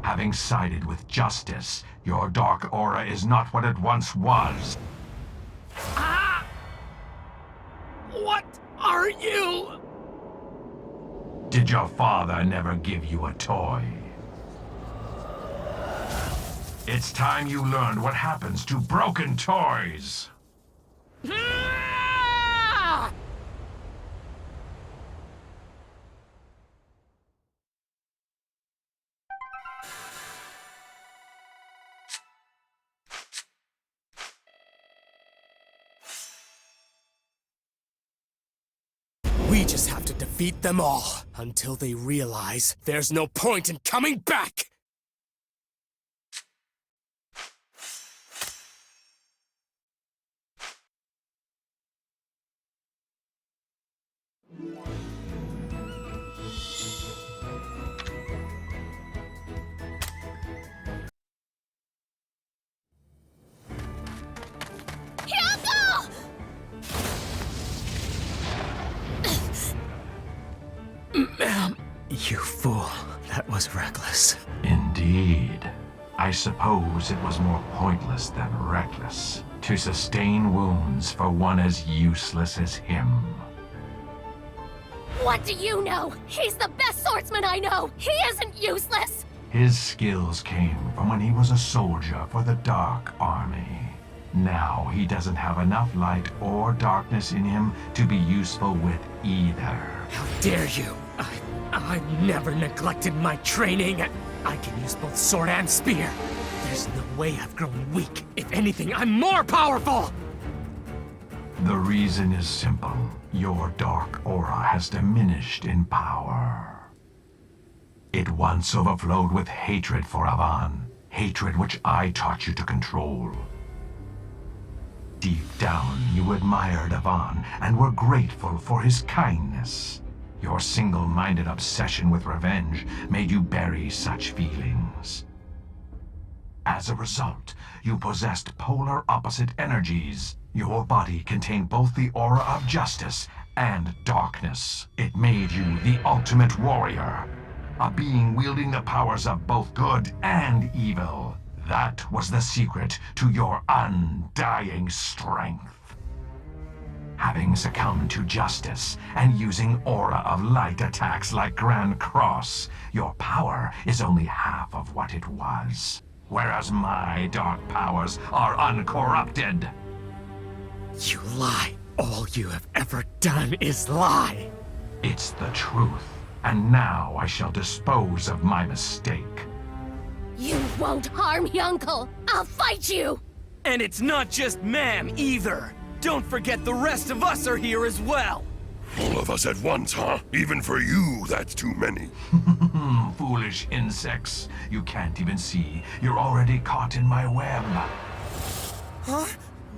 Having sided with justice, your dark aura is not what it once was. Ah! What are you? Did your father never give you a toy? It's time you learned what happens to broken toys. Ah! We just have to defeat them all until they realize there's no point in coming back! Ma'am, you fool. That was reckless. Indeed. I suppose it was more pointless than reckless to sustain wounds for one as useless as him. What do you know? He's the best swordsman I know! He isn't useless! His skills came from when he was a soldier for the Dark Army. Now he doesn't have enough light or darkness in him to be useful with either. How dare you! I've never neglected my training. I can use both sword and spear. There's no way I've grown weak. If anything, I'm more powerful! The reason is simple. Your dark aura has diminished in power. It once overflowed with hatred for Avan. hatred which I taught you to control. Deep down, you admired Avan and were grateful for his kindness. Your single-minded obsession with revenge made you bury such feelings. As a result, you possessed polar opposite energies. Your body contained both the aura of justice and darkness. It made you the ultimate warrior, a being wielding the powers of both good and evil. That was the secret to your undying strength. Having succumbed to justice and using aura of light attacks like Grand Cross, your power is only half of what it was. Whereas my dark powers are uncorrupted. You lie. All you have ever done is lie. It's the truth, and now I shall dispose of my mistake. You won't harm Yunkel! I'll fight you! And it's not just ma'am either. Don't forget the rest of us are here as well. All of us at once, huh? Even for you, that's too many. Foolish insects. You can't even see. You're already caught in my web. Huh?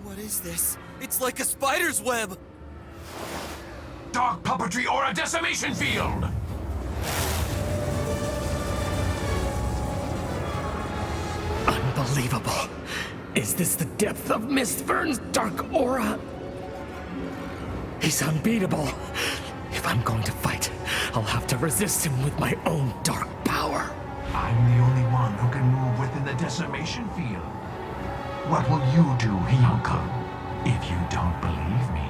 What is this? It's like a spider's web. Dark puppetry or a decimation field! Unbelievable. Is this the depth of Mistvern's dark aura? He's unbeatable. If I'm going to fight, I'll have to resist him with my own dark power. I'm the only one who can move within the decimation field. What will you do, Yunkel? If you don't believe me,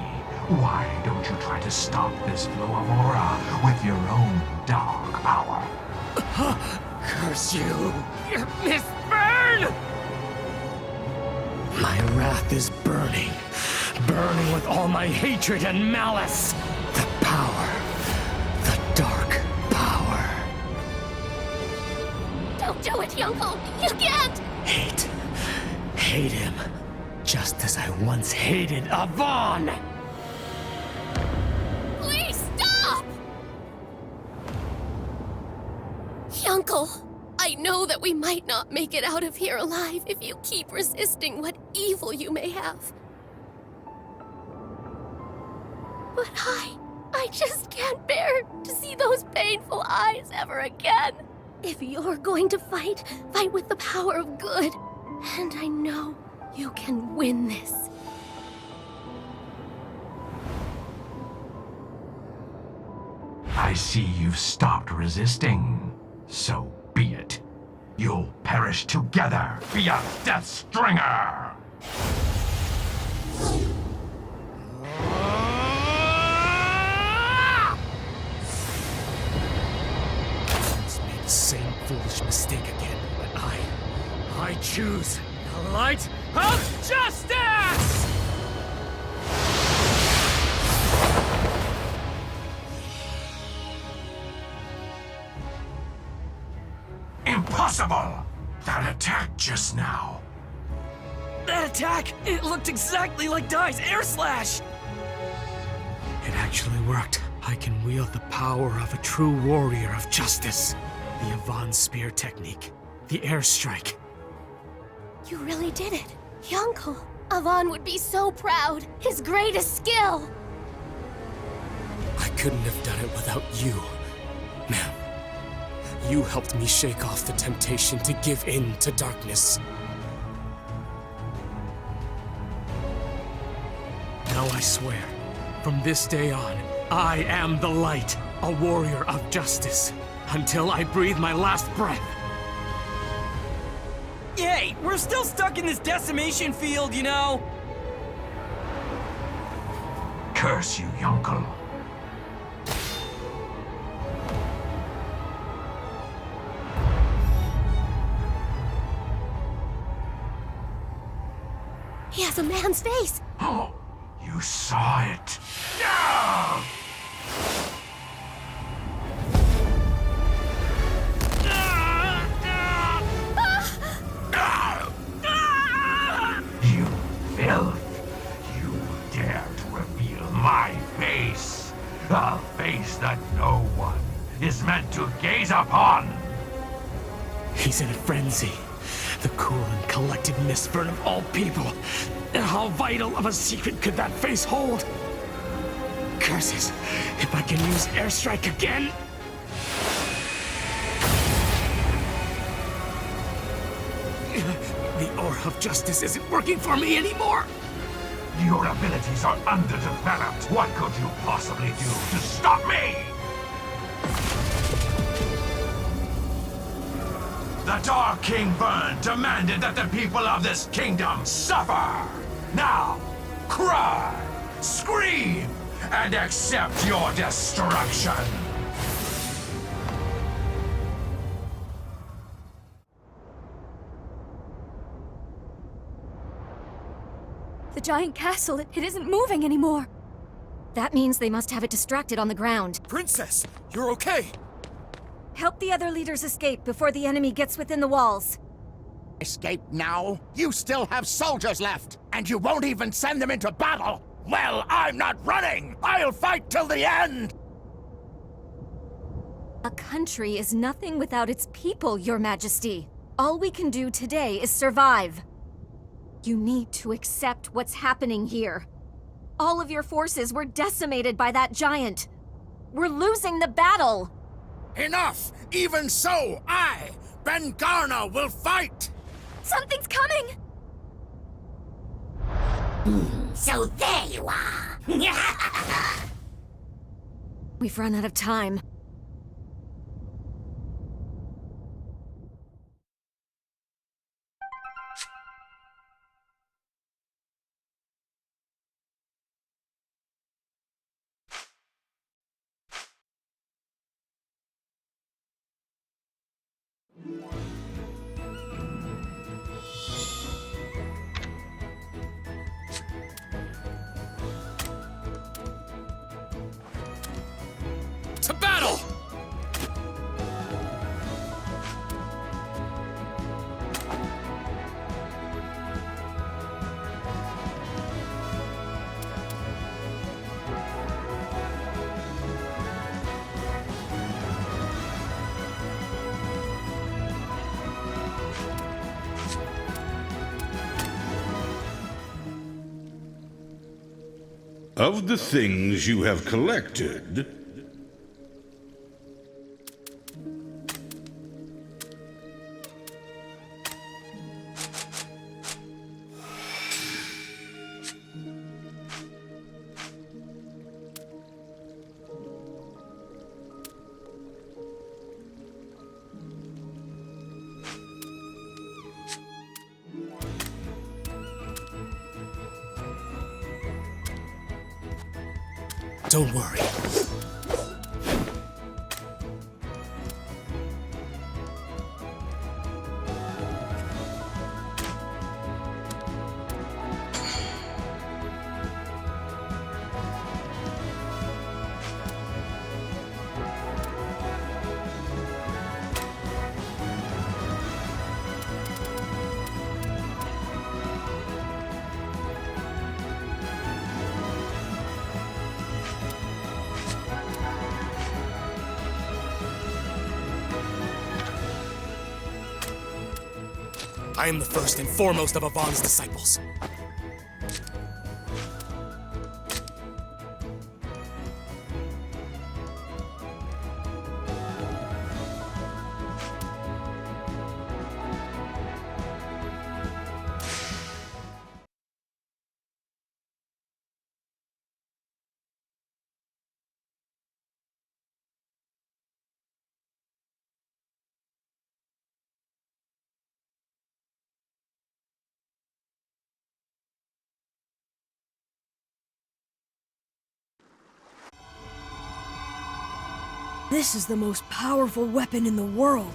why don't you try to stop this flow of aura with your own dark power? Curse you! You're Mistvern! My wrath is burning. Burning with all my hatred and malice. The power. The dark power. Don't do it, Yunkel! You can't! Hate. Hate him. Just as I once hated Avan! Please stop! Yunkel, I know that we might not make it out of here alive if you keep resisting what evil you may have. But I just can't bear to see those painful eyes ever again. If you're going to fight, fight with the power of good. And I know you can win this. I see you've stopped resisting. So be it. You'll perish together via Death Stringer! Made the same foolish mistake again, but I choose the light of justice! Impossible! That attack just now. That attack! It looked exactly like Dai's air slash! It actually worked. I can wield the power of a true warrior of justice. The Avan Spear technique. The airstrike. You really did it. Yunkel, Avan would be so proud. His greatest skill. I couldn't have done it without you, ma'am. You helped me shake off the temptation to give in to darkness. Now I swear, from this day on, I am the light, a warrior of justice, until I breathe my last breath. Yay! We're still stuck in this decimation field, you know? Curse you, Yunkel. He has a man's face. Oh, you saw it. No! You filth! You dare to reveal my face! A face that no one is meant to gaze upon! He's in a frenzy. The cool and collected Mistborn of all people. How vital of a secret could that face hold? Curses! If I can use airstrike again... The aura of justice isn't working for me anymore! Your abilities are underdeveloped. What could you possibly do to stop me? The Dark King Vern demanded that the people of this kingdom suffer. Now, cry, scream, and accept your destruction. The giant castle, it isn't moving anymore. That means they must have it distracted on the ground. Princess, you're okay. Help the other leaders escape before the enemy gets within the walls. Escape now? You still have soldiers left, and you won't even send them into battle? Well, I'm not running! I'll fight till the end! A country is nothing without its people, Your Majesty. All we can do today is survive. You need to accept what's happening here. All of your forces were decimated by that giant. We're losing the battle! Enough! Even so, I, Ben-Garna, will fight! Something's coming! So there you are! We've run out of time. To battle! Of the things you have collected, Don't worry. I am the first and foremost of Avon's disciples. This is the most powerful weapon in the world.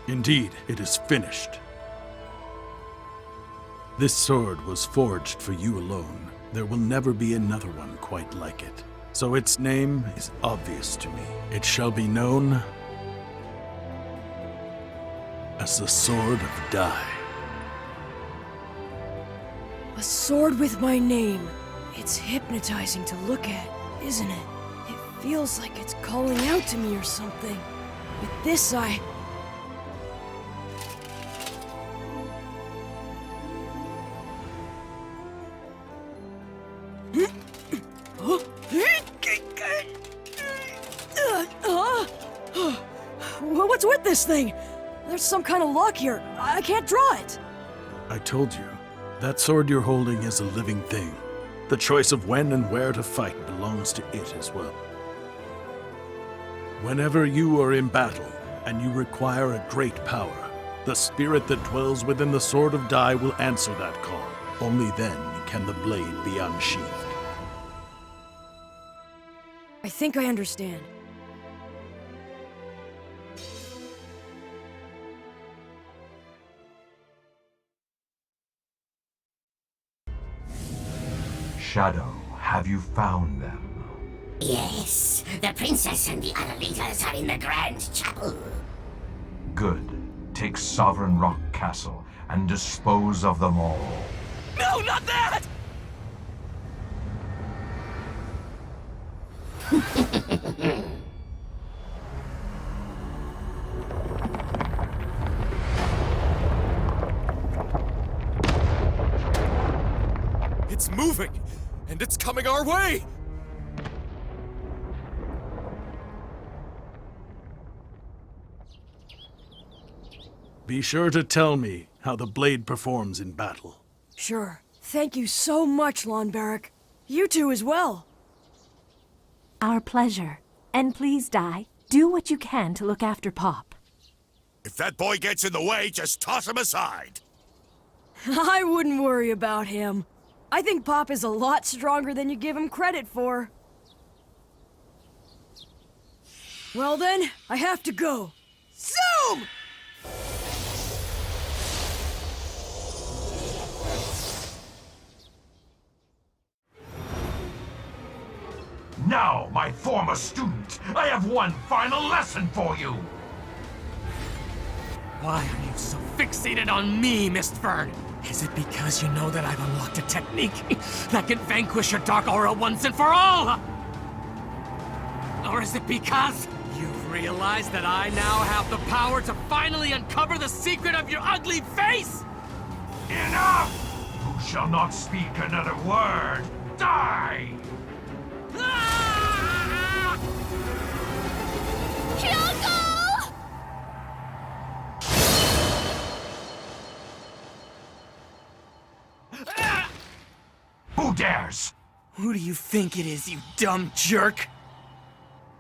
Indeed, it is finished. This sword was forged for you alone. There will never be another one quite like it. So its name is obvious to me. It shall be known as the Sword of Dai. A sword with my name. It's hypnotizing to look at, isn't it? It feels like it's calling out to me or something. With this, this thing! There's some kind of lock here. I can't draw it! I told you, that sword you're holding is a living thing. The choice of when and where to fight belongs to it as well. Whenever you are in battle, and you require a great power, the spirit that dwells within the Sword of Dai will answer that call. Only then can the blade be unsheathed. I think I understand. Shadow, have you found them? Yes, the princess and the other leaders are in the Grand Chapel. Good. Take Sovereign Rock Castle and dispose of them all. No, not that! It's moving, and it's coming our way! Be sure to tell me how the blade performs in battle. Sure. Thank you so much, Lon Barrack. You two as well. Our pleasure. And please, Dai, do what you can to look after Pop. If that boy gets in the way, just toss him aside. I wouldn't worry about him. I think Pop is a lot stronger than you give him credit for. Well then, I have to go. Zoom! Now, my former student, I have one final lesson for you. Why are you so fixated on me, Mistfern? Is it because you know that I've unlocked a technique that can vanquish your dark aura once and for all? Or is it because you've realized that I now have the power to finally uncover the secret of your ugly face? Enough! Who shall not speak another word, die! Jungle! Who dares? Who do you think it is, you dumb jerk?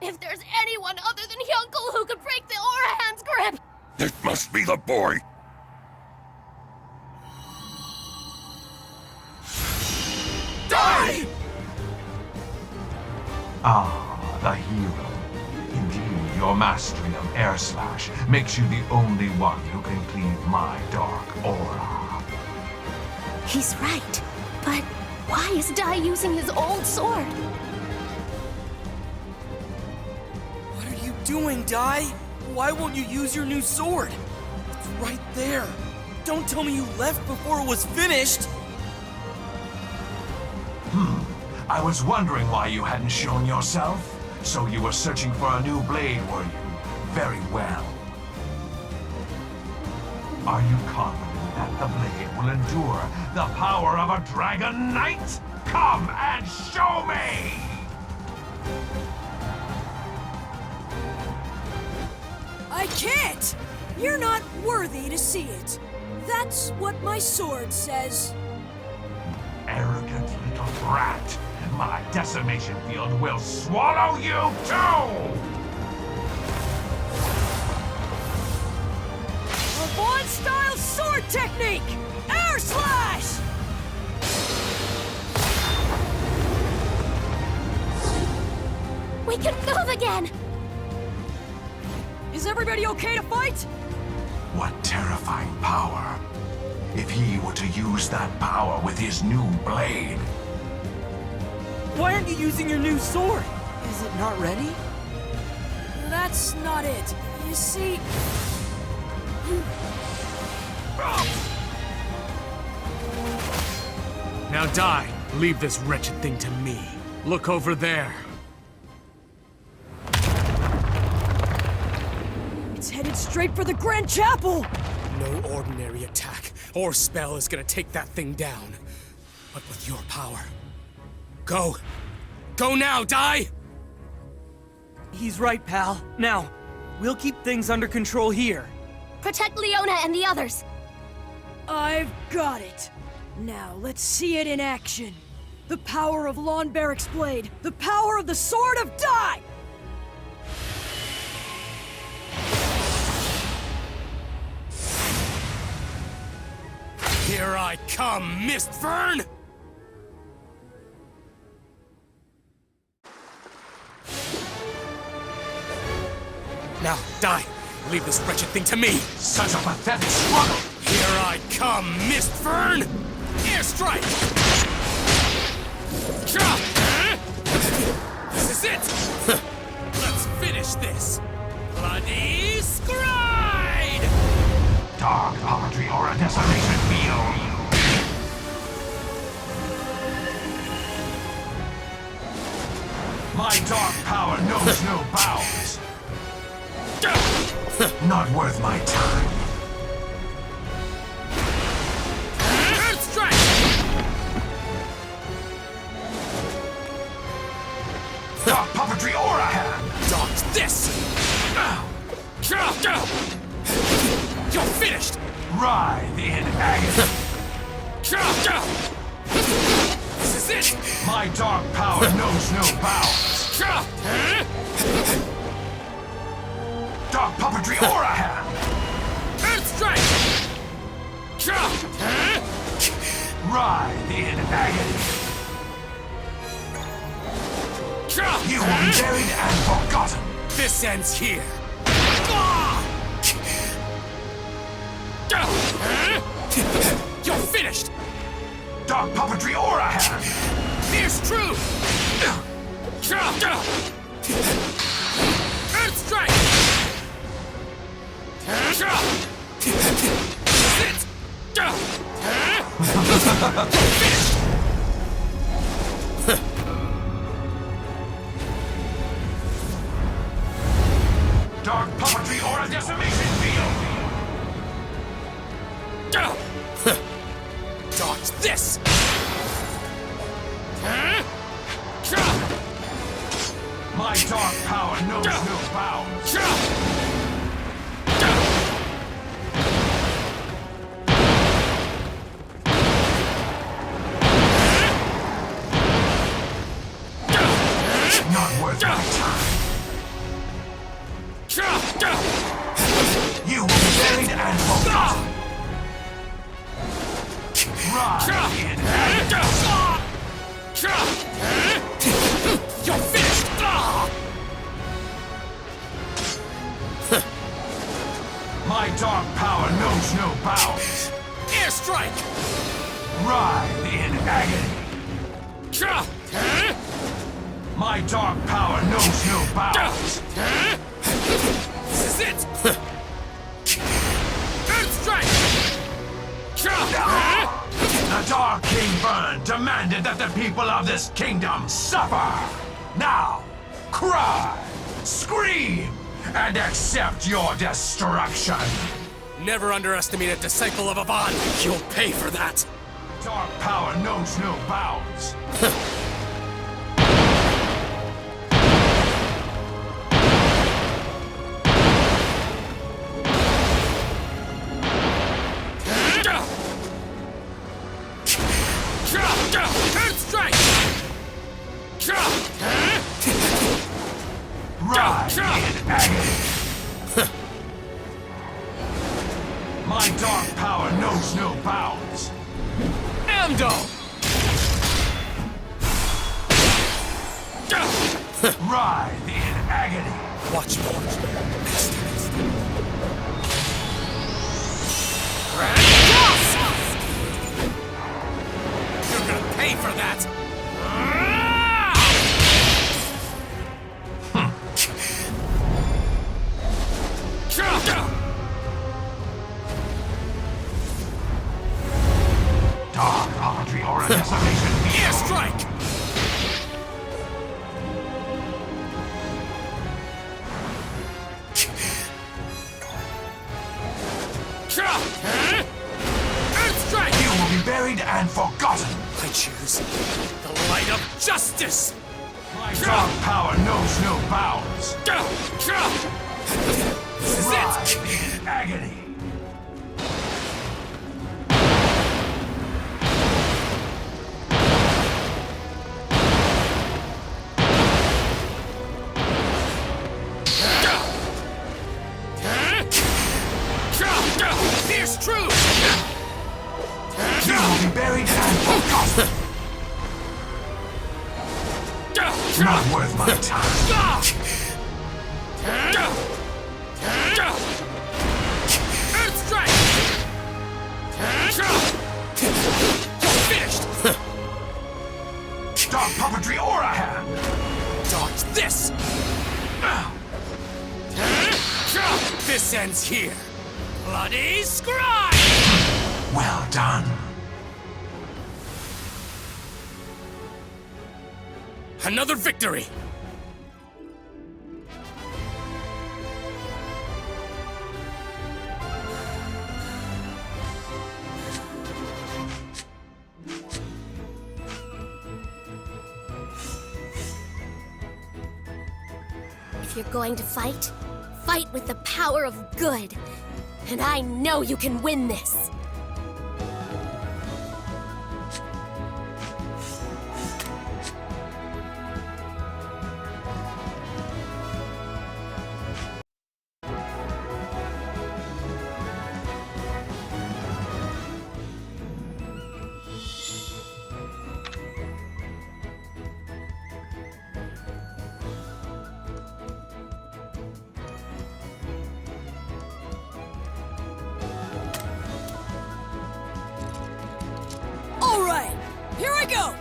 If there's anyone other than Hyunkel who could break the Aura Hand's grip! It must be the boy. Die! Ah, the hero. Indeed, your mastery of Air Slash makes you the only one who can cleave my dark aura. He's right. But why is Dai using his old sword? What are you doing, Dai? Why won't you use your new sword? It's right there. Don't tell me you left before it was finished. I was wondering why you hadn't shown yourself. So you were searching for a new blade, were you? Very well. Are you confident that the blade will endure the power of a Dragon Knight? Come and show me! I can't! You're not worthy to see it. That's what my sword says. Arrogant little brat. My decimation field will swallow you too! A Vaughn-style sword technique! Air Slash! We can move again! Is everybody okay to fight? What terrifying power. If he were to use that power with his new blade. Why aren't you using your new sword? Is it not ready? That's not it. You see... Now die. Leave this wretched thing to me. Look over there. It's headed straight for the Grand Chapel! No ordinary attack or spell is gonna take that thing down. But with your power... Go! Go now, Die! He's right, pal. Now, We'll keep things under control here. Protect Leona and the others. I've got it. Now, let's see it in action. The power of Lon Barrick's blade. The power of the Sword of Dai! Here I come, Mist Fern! Now, die! Leave this wretched thing to me! Such a pathetic struggle! Here I come, Mist Fern! Airstrike! This is it! Let's finish this! Bloody Scride! Dark puppetry or a desolation field! My dark power knows no bounds! Not worth my time. Earth strike! Dark puppetry aura hand! Dodge this! You're finished! Writhe in agony! This is it! My dark power knows no bounds! Dark puppetry aura hand! Earth strike! Writhe in agony! You will be buried and forgotten! This ends here! You're finished! Dark puppetry aura hand! Here's true! Earth strike! Sit! Finished! Dark puppetry aura decimation field! Dodge this! My dark power knows no bounds! Not worth my time! You will be buried and forgotten! Rise in agony! You're finished! My dark power knows no bounds! Airstrike! Writhe in agony! My dark power knows no bounds! This is it! Earth strike! The Dark King Burn demanded that the people of this kingdom suffer! Now, cry, scream, and accept your destruction! Never underestimate a disciple of Avan! You'll pay for that! Dark power knows no bounds! Earth strike! Writhe in agony! My dark power knows no bounds! Amdo! Writhe in agony! Watch me. You're gonna pay for that! Dark puppetry or a decimation field! Airstrike! Earth strike! You will be buried and forgotten! I choose the light of justice! My dark power knows no bounds! This is it! Agony. Fierce truth! You will be buried and forgotten. Not worth my time. Earth strike! Finished! Dark puppetry aura hand. Dodge this! This ends here. Bloody scribe! Well done. Another victory! If you're going to fight, fight with the power of good. And I know you can win this. All right, here I go!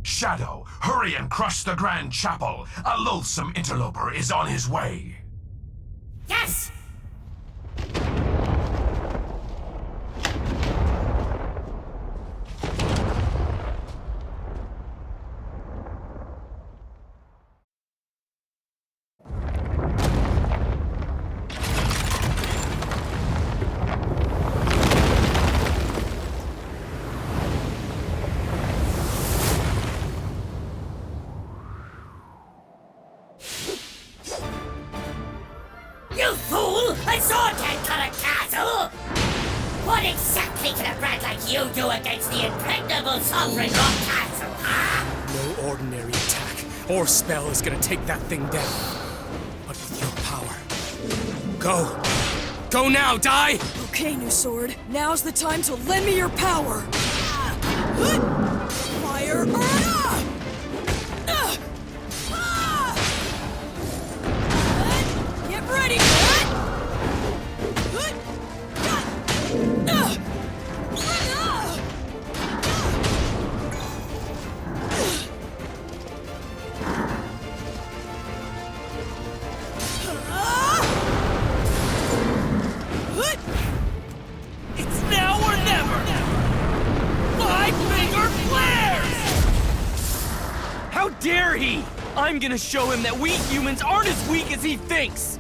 Shadow, hurry and crush the Grand Chapel. A loathsome interloper is on his way. Yes! You fool! A sword can't cut a castle! What exactly can a brat like you do against the impregnable Sovereign Rock Castle, huh? No ordinary attack or spell is gonna take that thing down. But with your power. Go! Go now, die! Okay, new sword. Now's the time to lend me your power. Fire! Get ready! It's now or never! Five-finger flares! How dare he! I'm gonna show him that we humans aren't as weak as he thinks!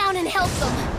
down and help them.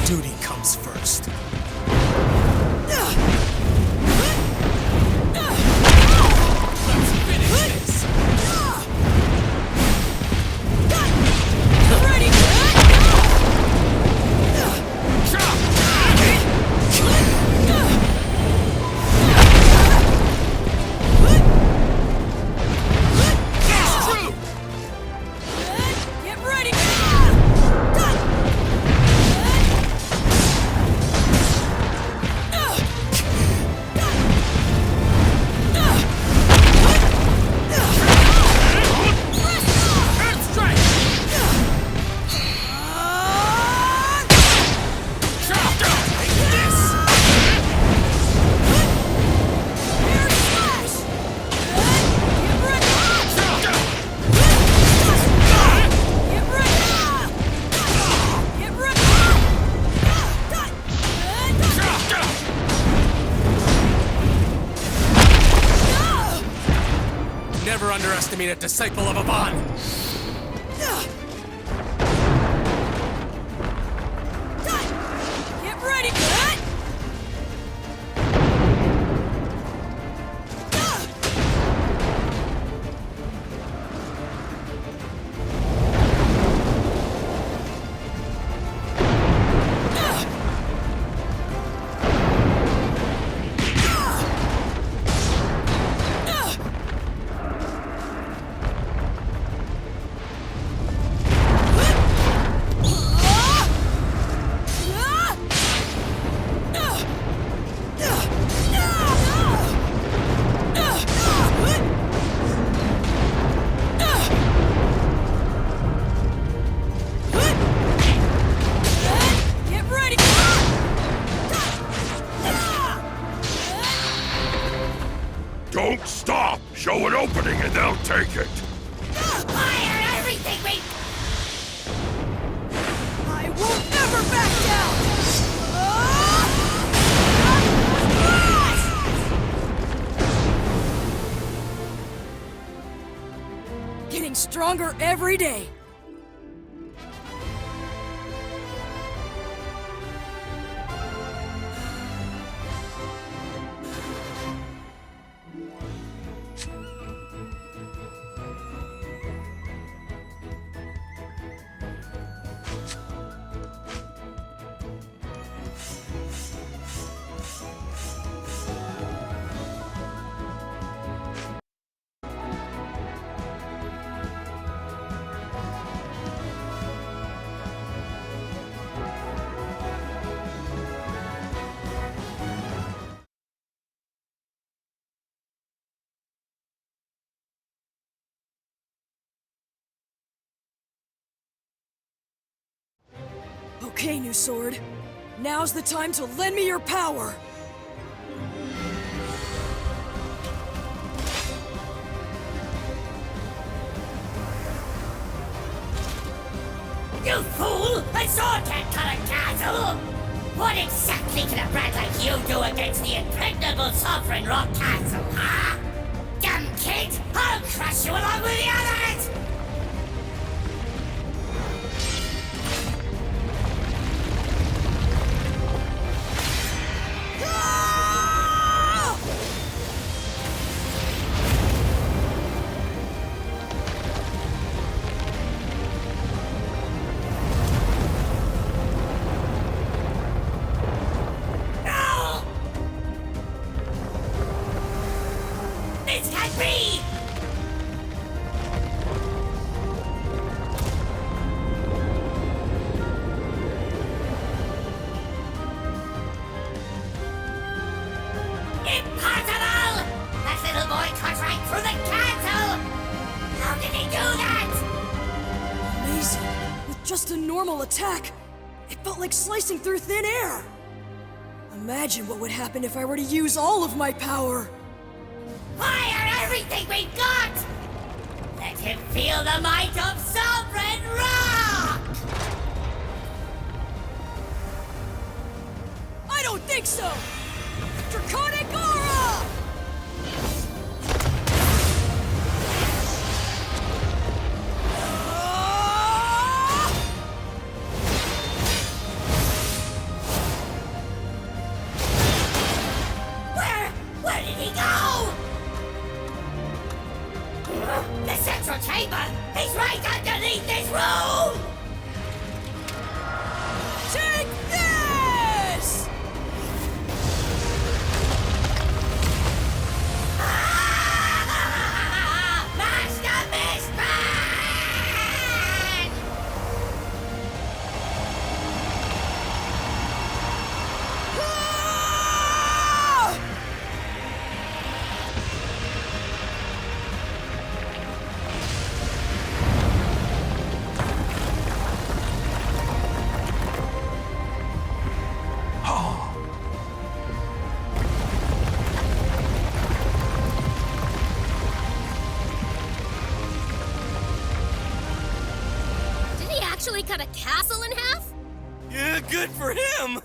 Duty comes first. Never underestimate a disciple of Avan! Get ready! Don't stop! Show an opening and they'll take it! Fire everything we... I will never back down! Getting stronger every day. Okay, new sword. Now's the time to lend me your power! You fool! A sword can't cut a castle! What exactly can a brat like you do against the impregnable Sovereign Rock Castle, huh? Dumb kid! I'll crush you along with the others! This can't be! Impossible! That little boy cut right through the castle! How did he do that? Amazing. With just a normal attack, it felt like slicing through thin air. Imagine what would happen if I were to use all of my power. Fire everything we've got! Let him feel the might of Sovereign Rock! I don't think so! Draconic Aura! Where did he go? The central chamber! He's right underneath this room! Take this! Master Mistman! Did he actually cut a castle in half? Yeah, good for him!